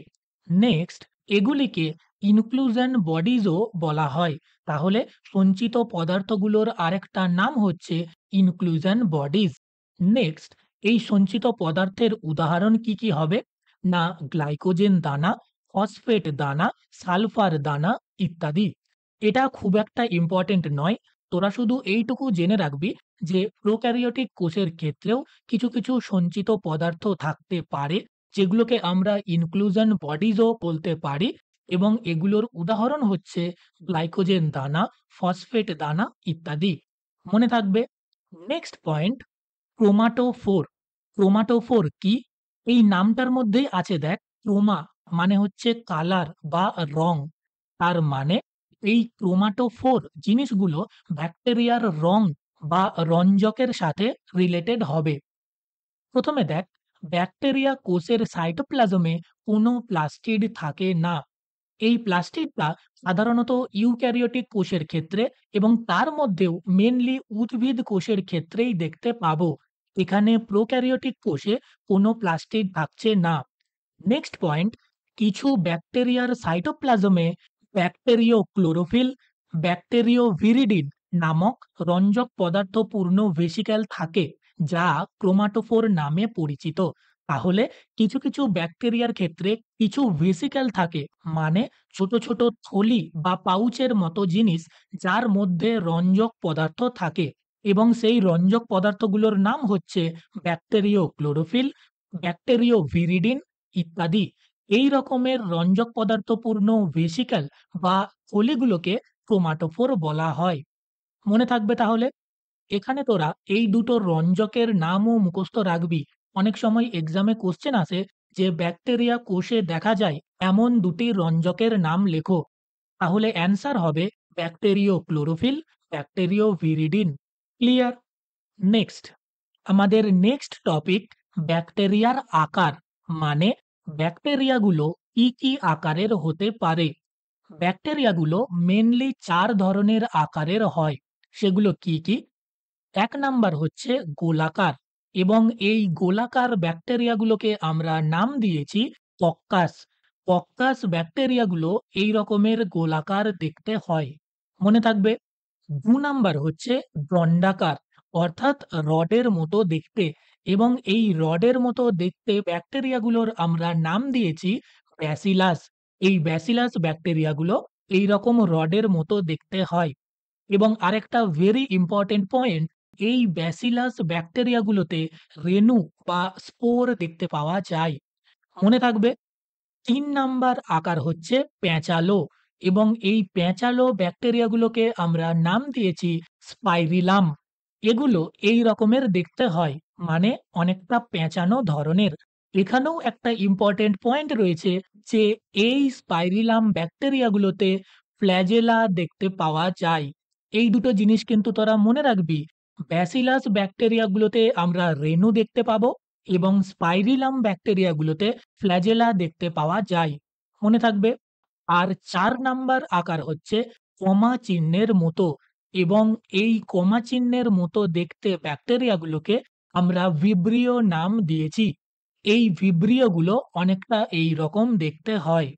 নেক্সট, এগুলিকে ইনক্লুশন বডিজও বলা হয়। তাহলে সঞ্চিত পদার্থগুলোর আরেকটা নাম হচ্ছে ইনক্লুশন বডিজ। নেক্সট, এই সঞ্চিত পদার্থের উদাহরণ কি কি হবে? না গ্লাইকোজেন দানা, ফসফেট দানা, সালফার দানা ইত্যাদি। এটা খুব একটা ইম্পর্টেন্ট নয়। তোরা শুধু এইটুকু জেনে রাখবি যে প্রোক্যারিওটিক কোষের ক্ষেত্রেও কিছু কিছু সঞ্চিত পদার্থ থাকতে পারে, যেগুলোকে আমরা ইনক্লুশন বডিজও বলতে পারি, এবং এগুলোর উদাহরণ হচ্ছে গ্লাইকোজেন দানা, ফসফেট দানা ইত্যাদি। মনে থাকবে। Next point, chromatophore. ক্রোমাটোফোর কি? এই নামটার মধ্যেই আছে দেখ, ক্রোমা মানে হচ্ছে কালার বা রং। তার মানে এই ক্রোমাটোফোর জিনিসগুলো ব্যাকটেরিয়ার রং বা রঞ্জকের সাথে রিলেটেড হবে। প্রথমে দেখ, ব্যাকটেরিয়া কোষের সাইটোপ্লাজমে কোনো প্লাস্টিড থাকে না। এই প্লাস্টিডটা সাধারণত ইউক্যারিওটিক কোষের ক্ষেত্রে এবং তার মধ্যেও মেনলি উদ্ভিদ কোষের ক্ষেত্রেই দেখতে পাবো। এখানে প্রোক্যারিওটিক কোষে কোনো প্লাস্টিড থাকছে না। নেক্সট পয়েন্ট, কিছু ব্যাকটেরিয়ার সাইটোপ্লাজমে ব্যাকটেরিও ক্লোরোফিল, ব্যাকটেরিও ভিরিডিন নামক রঞ্জক পদার্থপূর্ণ ভেসিকল থাকে, যা ক্রোমাটোফোর নামে পরিচিত। তাহলে কিছু কিছু ব্যাকটেরিয়ার ক্ষেত্রে কিছু ভেসিকল থাকে, মানে ছোট ছোট থলি বা পাউচের মতো জিনিস, যার মধ্যে রঞ্জক পদার্থ থাকে, এবং সেই রঞ্জক পদার্থগুলোর নাম হচ্ছে ব্যাকটেরিও ক্লোরোফিল, ব্যাকটেরিও ভিরিডিন ইত্যাদি। এই রকমের রঞ্জক পদার্থপূর্ণ ভেসিকল বা থলিগুলোকে ক্রোমাটোফোর বলা হয়। মনে থাকবে তাহলে। এখানে তোরা এই দুটো রঞ্জকের নামও মুখস্থ রাখবি। অনেক সময় এক্সামে কোশ্চেন আসে যে ব্যাকটেরিয়া কোষে দেখা যায় এমন দুটি রঞ্জকের নাম লেখো। তাহলে অ্যান্সার হবে bacteriochlorophyll, bacterioviridin. Clear? Next, আমাদের নেক্সট টপিক ব্যাকটেরিয়ার আকার। মানে ব্যাকটেরিয়াগুলো কি কি আকারের হতে পারে। ব্যাকটেরিয়াগুলো মেনলি ৪ ধরনের আকারের হয়। সেগুলো কি কি? ১ নাম্বার হচ্ছে গোলাকার, এবং এই গোলাকার ব্যাকটেরিয়াগুলোকে আমরা নাম দিয়েছি কক্কাস। কক্কাস ব্যাকটেরিয়াগুলো এই রকমের গোলাকার দেখতে হয়। মনে থাকবে। ২ নাম্বার হচ্ছে দণ্ডাকার, অর্থাৎ রডের মতো দেখতে, এবং এই রডের মতো দেখতে ব্যাকটেরিয়াগুলোর আমরা নাম দিয়েছি ব্যাসিলাস। এই ব্যাসিলাস ব্যাকটেরিয়াগুলো এইরকম রডের মতো দেখতে হয়। এবং আরেকটা ভেরি ইম্পোর্টেন্ট পয়েন্ট, এই ব্যাসিলাস ব্যাকটেরিয়াগুলোতে রেণু বা স্পোর দেখতে পাওয়া যায়। মনে থাকবে। ৩ নাম্বার আকার হচ্ছে প্যাঁচালো, এবং এই প্যাঁচালো ব্যাকটেরিয়াগুলোকে আমরা নাম দিয়েছি স্পাইরিলাম। এগুলো এই রকমের দেখতে হয়, মানে অনেকটা পেঁচানো ধরনের। এখানেও একটা ইম্পর্টেন্ট পয়েন্ট রয়েছে যে এই স্পাইরিলাম ব্যাকটেরিয়াগুলোতে ফ্ল্যাজেলা দেখতে পাওয়া যায়। এই দুটো জিনিস কিন্তু তোরা মনে রাখবি। ব্যাসিলাস ব্যাকটেরিয়াগুলোতে আমরা রেণু দেখতে পাবো, এবং স্পাইরিলাম ব্যাকটেরিয়াগুলোতে ফ্ল্যাজেলা দেখতে পাওয়া যায়। মনে থাকবে। আর ৪ নাম্বার আকার হচ্ছে কমা চিহ্নের মতো, এবং এই কমা চিহ্নের মতো দেখতে ব্যাকটেরিয়াগুলোকে আমরা ভিব্রিও নাম দিয়েছি। এই ভিব্রিওগুলো অনেকটা এই রকম দেখতে হয়।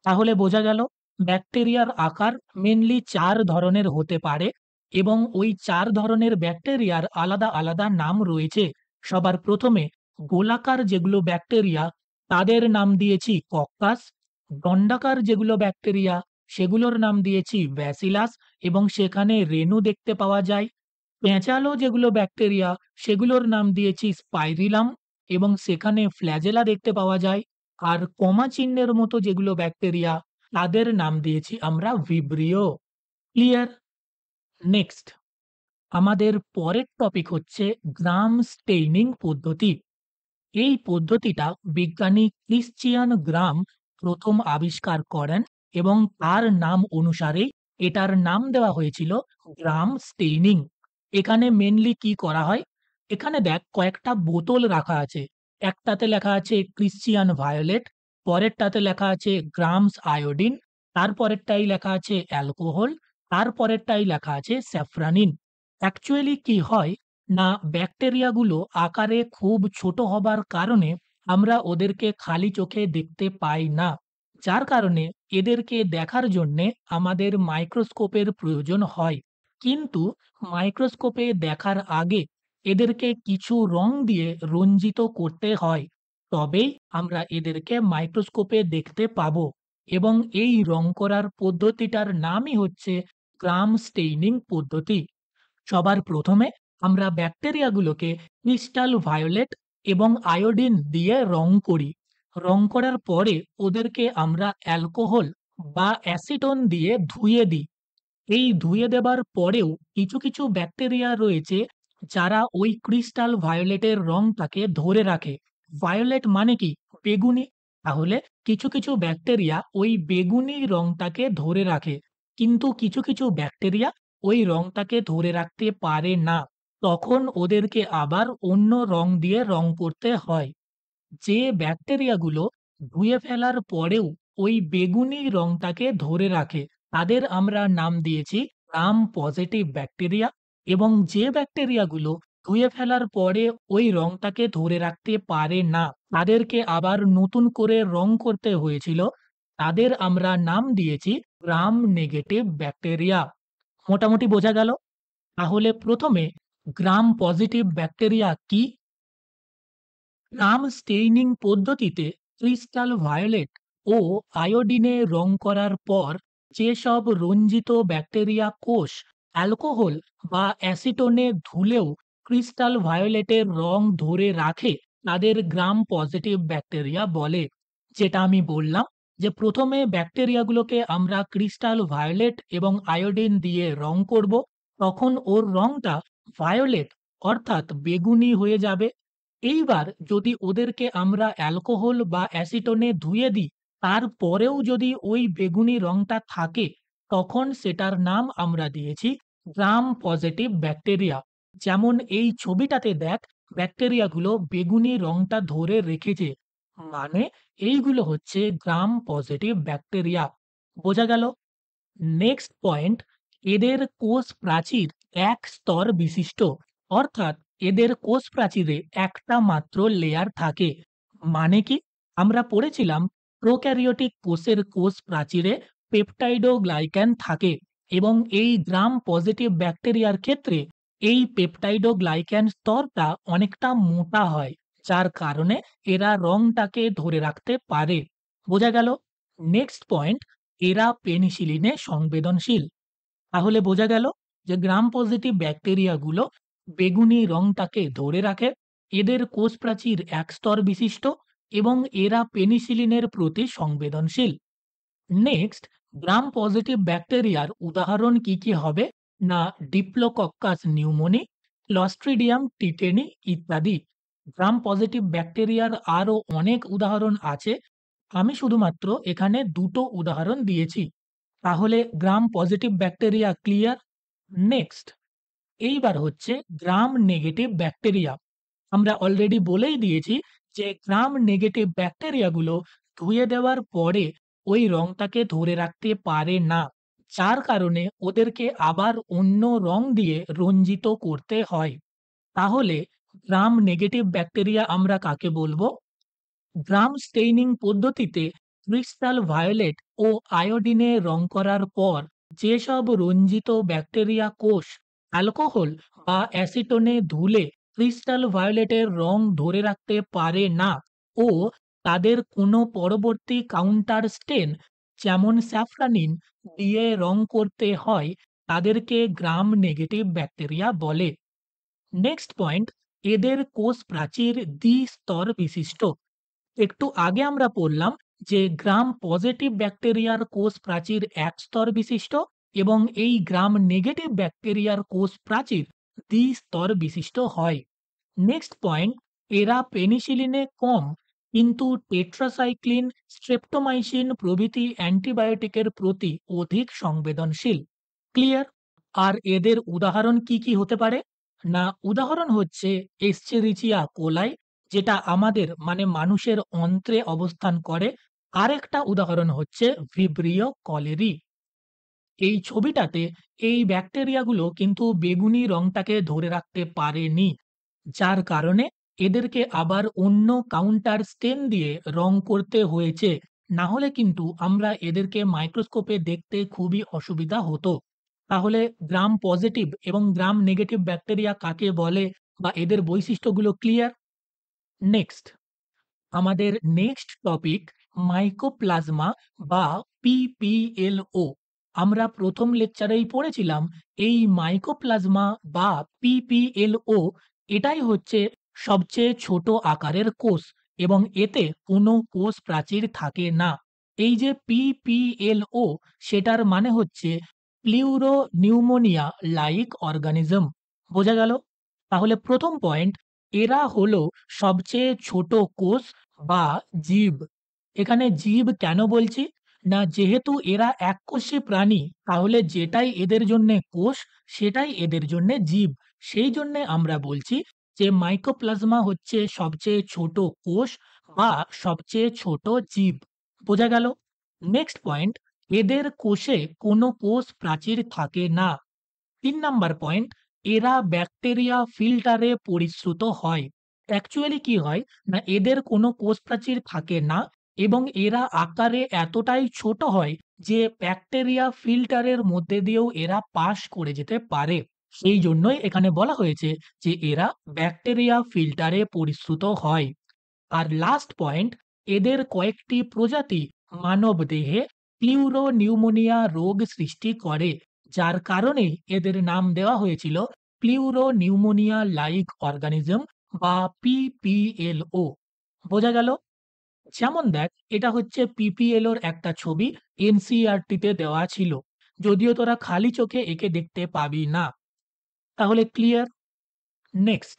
তাহলে বোঝা গেল ব্যাকটেরিয়ার আকার মেনলি ৪ ধরনের হতে পারে, এবং ওই ৪ ধরনের ব্যাকটেরিয়ার আলাদা আলাদা নাম রয়েছে। সবার প্রথমে গোলাকার যেগুলো ব্যাকটেরিয়া তাদের নাম দিয়েছি কক্কাস, দণ্ডাকার যেগুলো ব্যাকটেরিয়া সেগুলোর নাম দিয়েছি ব্যাসিলাস এবং সেখানে রেণু দেখতে পাওয়া যায়। পেঁচালো যেগুলো ব্যাকটেরিয়া সেগুলোর নাম দিয়েছি স্পাইরিলাম এবং সেখানে ফ্ল্যাজেলা দেখতে পাওয়া যায়। আর কমা চিহ্নের মতো যেগুলো ব্যাকটেরিয়া তাদের নাম দিয়েছি আমরা ভিব্রিও। ক্লিয়ার? নেক্সট আমাদের পরের টপিক হচ্ছে গ্রাম স্টেইনিং পদ্ধতি। এই পদ্ধতিটা বিজ্ঞানী ক্রিশ্চিয়ান গ্রাম প্রথম আবিষ্কার করেন এবং তার নাম অনুসারেই এটার নাম দেওয়া হয়েছিল গ্রাম স্টেইনিং। এখানে মেনলি কি করা হয়? এখানে দেখ কয়েকটা বোতল রাখা আছে। একটাতে লেখা আছে ক্রিশ্চিয়ান ভায়োলেট, পরেরটাতে লেখা আছে গ্রামস আয়োডিন, তারপরেরটাই লেখা আছে অ্যালকোহল, তারপরেরটাই লেখা আছে স্যাফ্রানিন। অ্যাকচুয়ালি কি হয় না, ব্যাকটেরিয়াগুলো আকারে খুব ছোট হবার কারণে আমরা ওদেরকে খালি চোখে দেখতে পাই না। যার কারণে এদেরকে দেখার জন্যে আমাদের মাইক্রোস্কোপের প্রয়োজন হয়। কিন্তু মাইক্রোস্কোপে দেখার আগে এদেরকে কিছু রং দিয়ে রঞ্জিত করতে হয়। তবেই আমরা এদেরকে মাইক্রোস্কোপে দেখতে পাবো এবং এই রং করার পদ্ধতিটার নামই হচ্ছে গ্রাম স্টেইনিং পদ্ধতি। সবার প্রথমে আমরা ব্যাকটেরিয়াগুলোকে ক্রিস্টাল ভায়োলেট এবং আয়োডিন দিয়ে রং করি। রং করার পরে ওদেরকে আমরা অ্যালকোহল বা অ্যাসিটন দিয়ে ধুয়ে দিই। এই ধুয়ে দেবার পরেও কিছু কিছু ব্যাকটেরিয়া রয়েছে যারা ওই ক্রিস্টাল ভায়োলেটের রংটাকে ধরে রাখে। ভায়োলেট মানে কি? বেগুনি। তাহলে কিছু কিছু ব্যাকটেরিয়া ওই বেগুনি রংটাকে ধরে রাখে। কিন্তু কিছু কিছু ব্যাকটেরিয়া ওই রংটাকে ধরে রাখতে পারে না। তখন ওদেরকে আবার অন্য রং দিয়ে রং করতে হয়। যে ব্যাকটেরিয়াগুলো ধুয়ে ফেলার পরেও ওই বেগুনি রংটাকে ধরে রাখে তাদের আমরা নাম দিয়েছি গ্রাম পজিটিভ ব্যাকটেরিয়া। এবং যে ব্যাকটেরিয়াগুলো ধুয়ে ফেলার পরে ওই রংটাকে ধরে রাখতে পারে না, তাদেরকে আবার নতুন করে রং করতে হয়েছিল, তাদের আমরা নাম দিয়েছি গ্রাম নেগেটিভ ব্যাকটেরিয়া। মোটামুটি বোঝা গেল? তাহলে প্রথমে গ্রাম পজিটিভ ব্যাকটেরিয়া কি? গ্রাম স্টেইনিং পদ্ধতিতে ক্রিস্টাল ভায়োলেট ও আয়োডিনে রং করার পর যেসব রঞ্জিত ব্যাকটেরিয়া কোষ অ্যালকোহল বা অ্যাসিটোনে ধুলেও ক্রিস্টাল ভায়োলেটের রং ধরে রাখে তাদের গ্রাম পজিটিভ ব্যাকটেরিয়া বলে। যেটা আমি বললাম যে প্রথমে ব্যাকটেরিয়াগুলোকে আমরা ক্রিস্টাল ভায়োলেট এবং আয়োডিন দিয়ে রং করব, তখন ওর রংটা ভায়োলেট অর্থাৎ বেগুনি হয়ে যাবে। এইবার যদি ওদেরকে আমরা অ্যালকোহল বা অ্যাসিটনে ধুয়ে দিই, তারপরেও যদি ওই বেগুনি রংটা থাকে, তখন সেটার নাম আমরা দিয়েছি গ্রাম পজিটিভ ব্যাকটেরিয়া। যেমন এই ছবিটাতে দেখ, ব্যাকটেরিয়াগুলো বেগুনি রংটা ধরে রেখেছে। মানে এইগুলো হচ্ছে গ্রাম পজিটিভ ব্যাকটেরিয়া। বোঝা গেল? নেক্সট পয়েন্ট, এদের কোষ প্রাচীর এক স্তর বিশিষ্ট, অর্থাৎ এদের কোষ প্রাচীরে একটা মাত্র লেয়ার থাকে। মানে কি? আমরা পড়েছিলাম প্রোক্যারিওটিক কোষের কোষ প্রাচীরে পেপটাইডোগ্লাইক্যান থাকে এবং এই গ্রাম পজিটিভ ব্যাকটেরিয়ার ক্ষেত্রে এই পেপটাইডোগ্লাইক্যান স্তরটা অনেকটা মোটা হয়, যার কারণে এরা রংটাকে ধরে রাখতে পারে। বোঝা গেল? নেক্সট পয়েন্ট, এরা পেনিসিলিনে সংবেদনশীল। তাহলে বোঝা গেল যে গ্রাম পজিটিভ ব্যাকটেরিয়াগুলো বেগুনি রংটাকে ধরে রাখে, এদের কোষ প্রাচীর এক স্তর বিশিষ্ট এবং এরা পেনিসিলিনের প্রতি সংবেদনশীল। নেক্সট, গ্রাম পজিটিভ ব্যাকটেরিয়ার উদাহরণ কি কি হবে? না, ডিপ্লোকক্কাস নিউমোনি, ক্লস্ট্রিডিয়াম টিটেনি ইত্যাদি। গ্রাম পজিটিভ ব্যাকটেরিয়ার আরও অনেক উদাহরণ আছে, আমি শুধুমাত্র এখানে দুটো উদাহরণ দিয়েছি। তাহলে gram positive bacteria clear? Next, এইবার হচ্ছে গ্রাম নেগেটিভ ব্যাকটেরিয়া। আমরা অলরেডি বলেই দিয়েছি যে গ্রাম নেগেটিভ ব্যাকটেরিয়াগুলো ধুয়ে দেওয়ার পরে ওই রংটাকে ধরে রাখতে পারে না, যার কারণে ওদেরকে আবার অন্য রং দিয়ে রঞ্জিত করতে হয়। তাহলে গ্রাম নেগেটিভ ব্যাকটেরিয়া আমরা কাকে বলবো? গ্রাম স্টেইনিং পদ্ধতিতে ক্রিস্টাল ভায়োলেট ও আয়োডিনে রং করার পর যেসব রঞ্জিত ব্যাকটেরিয়া কোষ অ্যালকোহল বা অ্যাসিটোনে ধুলে ক্রিস্টাল ভায়োলেটের রং ধরে রাখতে পারে না ও তাদের কোনো পরবর্তী কাউন্টার স্টেন যেমন স্যাফরানিন দিয়ে রং করতে হয় তাদেরকে গ্রাম নেগেটিভ ব্যাকটেরিয়া বলে। নেক্সট পয়েন্ট, এদের কোষ প্রাচীর দ্বিস্তর বিশিষ্ট। একটু আগে আমরা পড়লাম যে গ্রাম পজিটিভ ব্যাকটেরিয়ার কোষ প্রাচীর এক স্তর বিশিষ্ট এবং এই গ্রাম নেগেটিভ ব্যাকটেরিয়ার কোষ প্রাচীর দ্বিস্তর বিশিষ্ট হয়। নেক্সট পয়েন্ট, এরা পেনিসিলিনে কম কিন্তু টেট্রাসাইক্লিন, স্ট্রেপ্টোমাইসিন প্রভৃতি অ্যান্টিবায়োটিকের প্রতি অধিক সংবেদনশীল। ক্লিয়ার? আর এদের উদাহরণ কি কি হতে পারে? না, উদাহরণ হচ্ছে এস্চেরিচিয়া কোলাই, যেটা আমাদের মানে মানুষের অন্ত্রে অবস্থান করে। আরেকটা উদাহরণ হচ্ছে ভিব্রিও কলেরি। এই ছবিটাতে এই ব্যাকটেরিয়াগুলো কিন্তু বেগুনি রংটাকে ধরে রাখতে পারেনি, যার কারণে এদেরকে আবার অন্য কাউন্টার স্টেন দিয়ে রং করতে হয়েছে। না হলে কিন্তু আমরা এদেরকে মাইক্রোস্কোপে দেখতে খুবই অসুবিধা হতো। তাহলে গ্রাম পজিটিভ এবং গ্রাম নেগেটিভ ব্যাকটেরিয়া কাকে বলে বা এদের বৈশিষ্ট্যগুলো ক্লিয়ার? নেক্সট, আমাদের নেক্সট টপিক মাইকোপ্লাজমা বা পিপিএলও। আমরা প্রথম লেকচারেই পড়েছিলাম এই মাইকোপ্লাজমা বা পিপিএলও এটাই হচ্ছে সবচেয়ে ছোট আকারের কোষ এবং এতে কোনো কোষ প্রাচীর থাকে না। এই যে পিপিএলও সেটার মানে হচ্ছে প্লিউরো নিউমোনিয়া লাইক অর্গানিজম। বোঝা গেল? তাহলে প্রথম পয়েন্ট, এরা হলো সবচেয়ে ছোট কোষ বা জীব। এখানে জীব কেন বলছি? না, যেহেতু এরা এককোষী প্রাণী, তাহলে যেটাই এদের জন্যে কোষ, সেটাই এদের জন্যে জীব। সেই জন্যে আমরা বলছি যে মাইকোপ্লাজমা হচ্ছে সবচেয়ে ছোট কোষ বা সবচেয়ে ছোট জীব। বোঝা গেল? নেক্সট পয়েন্ট, এদের কোষে কোনো কোষ প্রাচীর থাকে না। ৩ নাম্বার পয়েন্ট, এরা ব্যাকটেরিয়া ফিল্টারে পরিশ্রুত হয়। অ্যাকচুয়ালি কি হয়? না, এদের কোনো কোষ প্রাচীর থাকে না এবং এরা আকারে এতটাই ছোট হয় যে ব্যাকটেরিয়া ফিল্টারের মধ্যে দিয়েও এরা পাস করে যেতে পারে। সেই জন্যই এখানে বলা হয়েছে যে এরা ব্যাকটেরিয়া ফিল্টারে পরিশ্রুত হয়। আর লাস্ট পয়েন্ট, এদের কয়েকটি প্রজাতি মানবদেহে প্লিউরোনিউমোনিয়া রোগ সৃষ্টি করে, যার কারণেই এদের নাম দেওয়া হয়েছিল প্লিউরোনিউমোনিয়া লাইক অর্গানিজম বা পিপিএলও। বোঝা গেল? যেমন দেখ, এটা হচ্ছে পিপিএলওর একটা ছবি, এনসিইআরটি তে দেওয়া ছিল। যদিও তোরা খালি চোখে একে দেখতে পাবি না। তাহলে ক্লিয়ার? নেক্সট,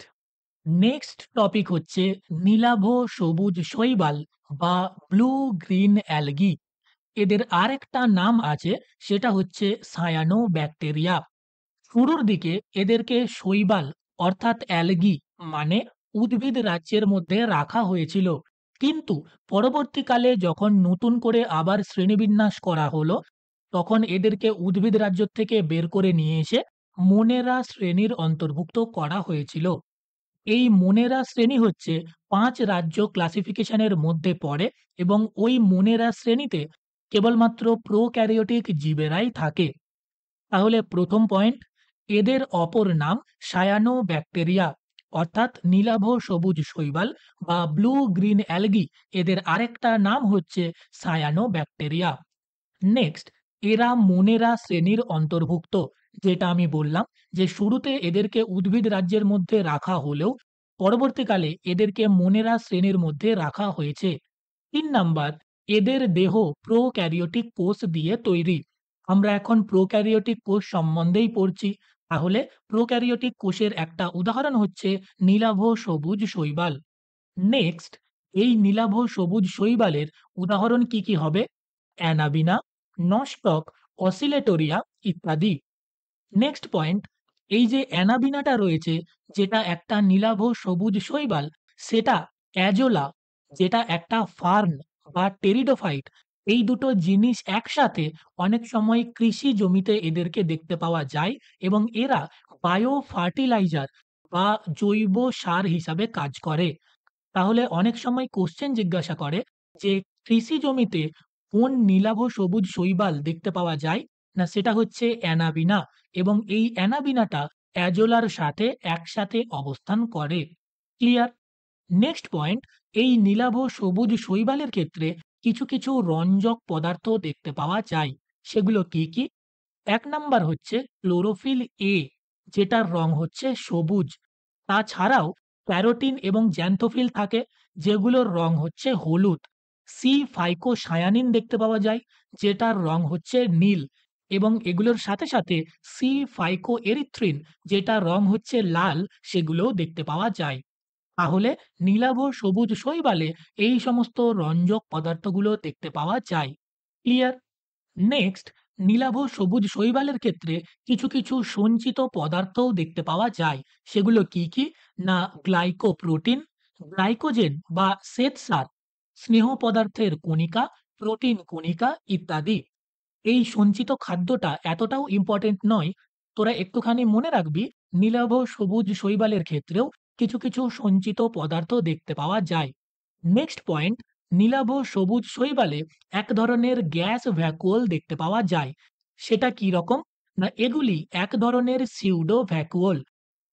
নেক্সট টপিক হচ্ছে নীলাভ সবুজ শৈবাল বা ব্লু গ্রিন অ্যালগি। এদের আরেকটা নাম আছে, সেটা হচ্ছে সায়ানোব্যাকটেরিয়া। শুরুর দিকে এদেরকে শৈবাল অর্থাৎ অ্যালগি মানে উদ্ভিদ রাজ্যের মধ্যে রাখা হয়েছিল। কিন্তু পরবর্তীকালে যখন নতুন করে আবার শ্রেণীবিন্যাস করা হলো, তখন এদেরকে উদ্ভিদ রাজ্য থেকে বের করে নিয়ে এসে মোনেরা শ্রেণীর অন্তর্ভুক্ত করা হয়েছিল। এই মোনেরা শ্রেণী হচ্ছে ৫ রাজ্য ক্লাসিফিকেশনের মধ্যে পড়ে এবং ওই মোনেরা শ্রেণীতে কেবলমাত্র প্রোক্যারিওটিক জীবেরাই থাকে। তাহলে প্রথম পয়েন্ট, এদের অপর নাম সায়ানোব্যাকটেরিয়া অর্থাৎ নীলাভ সবুজ শৈবাল বা ব্লু গ্রিন অ্যালগি। এদের আরেকটা নাম হচ্ছে সায়ানোব্যাকটেরিয়া। নেক্সট, এরা মোনেরা শ্রেণীর অন্তর্ভুক্ত। যেটা আমি বললাম যে শুরুতে এদেরকে উদ্ভিদ রাজ্যের মধ্যে রাখা হলেও পরবর্তীকালে এদেরকে মোনেরা শ্রেণীর মধ্যে রাখা হয়েছে। ৩ নাম্বার, এদের দেহ প্রোক্যারিওটিক কোষ দিয়ে তৈরি। আমরা এখন প্রোক্যারিওটিক কোষ সম্বন্ধেই পড়ছি। তাহলে প্রোক্যারিওটিক কোষের একটা উদাহরণ হচ্ছে নীলাভ সবুজ শৈবাল। নেক্সট, এই নীলাভ সবুজ শৈবালের উদাহরণ কি কি হবে? অ্যানাবিনা, নস্টক, অসিলেটোরিয়া ইত্যাদি। নেক্সট পয়েন্ট, এই যে অ্যানাবিনাটা রয়েছে, যেটা একটা নীলাভ সবুজ শৈবাল, সেটা অ্যাজোলা, যেটা একটা ফার্ন বা টেরিডোফাইট। এই দুটো জিনিস একসাথে অনেক সময় কৃষি জমিতে এদেরকে দেখতে পাওয়া যায় এবং এরা বায়ো ফার্টিলাইজার বা জৈব সার হিসাবে কাজ করে। তাহলে অনেক সময় কোশ্চেন জিজ্ঞাসা করে যে কৃষি জমিতে কোন নীলাভ সবুজ শৈবাল দেখতে পাওয়া যায়? না, সেটা হচ্ছে অ্যানাবিনা এবং এই অ্যানাবিনাটা অ্যাজোলার সাথে একসাথে অবস্থান করে। ক্লিয়ার? নেক্সট পয়েন্ট, এই নীলাভ সবুজ শৈবালের ক্ষেত্রে কিছু রঞ্জক পদার্থ দেখতে পাওয়া যায়। সেগুলো কি, কি? ১ নাম্বার হচ্ছে ক্লোরোফিল এ, যেটার রং হচ্ছে সবুজ। তাছাড়াও প্যারোটিন এবং জ্যান্থোফিল থাকে, যেগুলোর রং হচ্ছে হলুদ। সি ফাইকোসায়ানিন দেখতে পাওয়া যায়, যেটার রং হচ্ছে নীল, এবং এগুলোর সাথে সি ফাইকোএরিথ্রিন, যেটার রং হচ্ছে লাল, সেগুলোও দেখতে পাওয়া যায়। তাহলে নীলাভ সবুজ শৈবালে এই সমস্ত রঞ্জক পদার্থগুলো দেখতে পাওয়া যায়। ক্লিয়ার? নেক্সট, নীলাভ সবুজ শৈবালের ক্ষেত্রে কিছু সঞ্চিত পদার্থও দেখতে পাওয়া যায়। সেগুলো কি, কি? না গ্লাইকোপ্রোটিন, গ্লাইকোজেন বা শ্বেতসার, স্নেহ পদার্থের কণিকা, প্রোটিন কণিকা ইত্যাদি। এই সঞ্চিত খাদ্যটা এতটাও ইম্পোর্টেন্ট নয়। তোরা একটুখানি মনে রাখবি, নীলাভ সবুজ শৈবালের ক্ষেত্রেও কিছু সঞ্চিত পদার্থ দেখতে পাওয়া যায়। নেক্সট পয়েন্ট, নীলাভ সবুজ শৈবালে এক ধরনের গ্যাস ভ্যাকুওল দেখতে পাওয়া যায়। সেটা কি রকম? না এগুলি এক ধরনের সিউডো ভ্যাকুওল।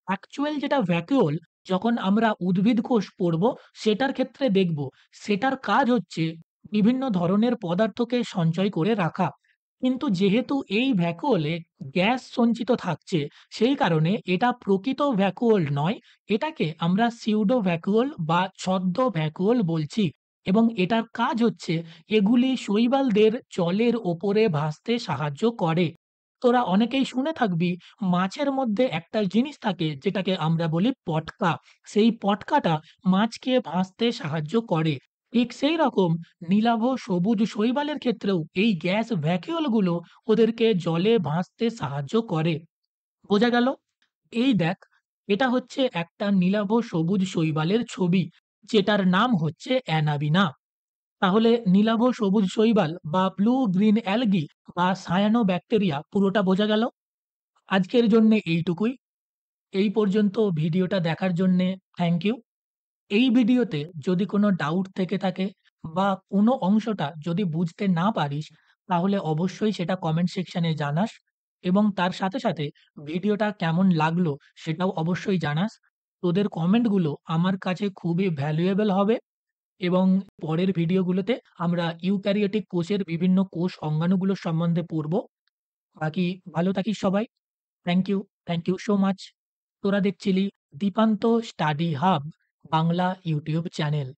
অ্যাকচুয়াল যেটা ভ্যাকুওল, যখন আমরা উদ্ভিদ কোষ পড়ব সেটার ক্ষেত্রে দেখব, সেটার কাজ হচ্ছে বিভিন্ন ধরনের পদার্থকে সঞ্চয় করে রাখা। কিন্তু যেহেতু এই ভ্যাকুওলে গ্যাস সঞ্চিত থাকছে, সেই কারণে এটা প্রকৃত ভ্যাকুওল নয়, এটাকে আমরা সিউডো ভ্যাকুওল বা ছদ্ম ভ্যাকুওল বলছি। এবং এটার কাজ হচ্ছে এগুলি শৈবালদের জলের ওপরে ভাসতে সাহায্য করে। তোরা অনেকেই শুনে থাকবি, মাছের মধ্যে একটা জিনিস থাকে যেটাকে আমরা বলি পটকা। সেই পটকাটা মাছকে ভাসতে সাহায্য করে। ঠিক সেই রকম নীলাভ সবুজ শৈবালের ক্ষেত্রেও এই গ্যাস ভ্যাকুওল গুলো ওদেরকে জলে ভাসতে সাহায্য করে। বোঝা গেল? এই দেখ, এটা হচ্ছে একটা নীলাভ সবুজ শৈবালের ছবি, যেটার নাম হচ্ছে অ্যানাবিনা। তাহলে নীলাভ সবুজ শৈবাল বা ব্লু গ্রিন অ্যালগি বা সায়ানোব্যাকটেরিয়া পুরোটা বোঝা গেল। আজকের জন্যে এইটুকুই। এই পর্যন্ত ভিডিওটা দেখার জন্যে থ্যাংক ইউ। এই ভিডিওতে যদি কোনো ডাউট থেকে থাকে বা কোনো অংশটা যদি বুঝতে না পারিস, তাহলে অবশ্যই সেটা কমেন্ট সেকশনে জানাস, এবং তার সাথে ভিডিওটা কেমন লাগলো সেটাও অবশ্যই জানাস। তোদের কমেন্টগুলো আমার কাছে খুবই ভ্যালুয়েবল হবে, এবং পরের ভিডিওগুলোতে আমরা ইউক্যারিওটিক কোষের বিভিন্ন কোষ অঙ্গাণুগুলোর সম্বন্ধে পড়ব। বাকি ভালো থাকিস সবাই। Thank you, thank you so much. তোরা দেখছিলি Dipanta study hub Bangla YouTube channel.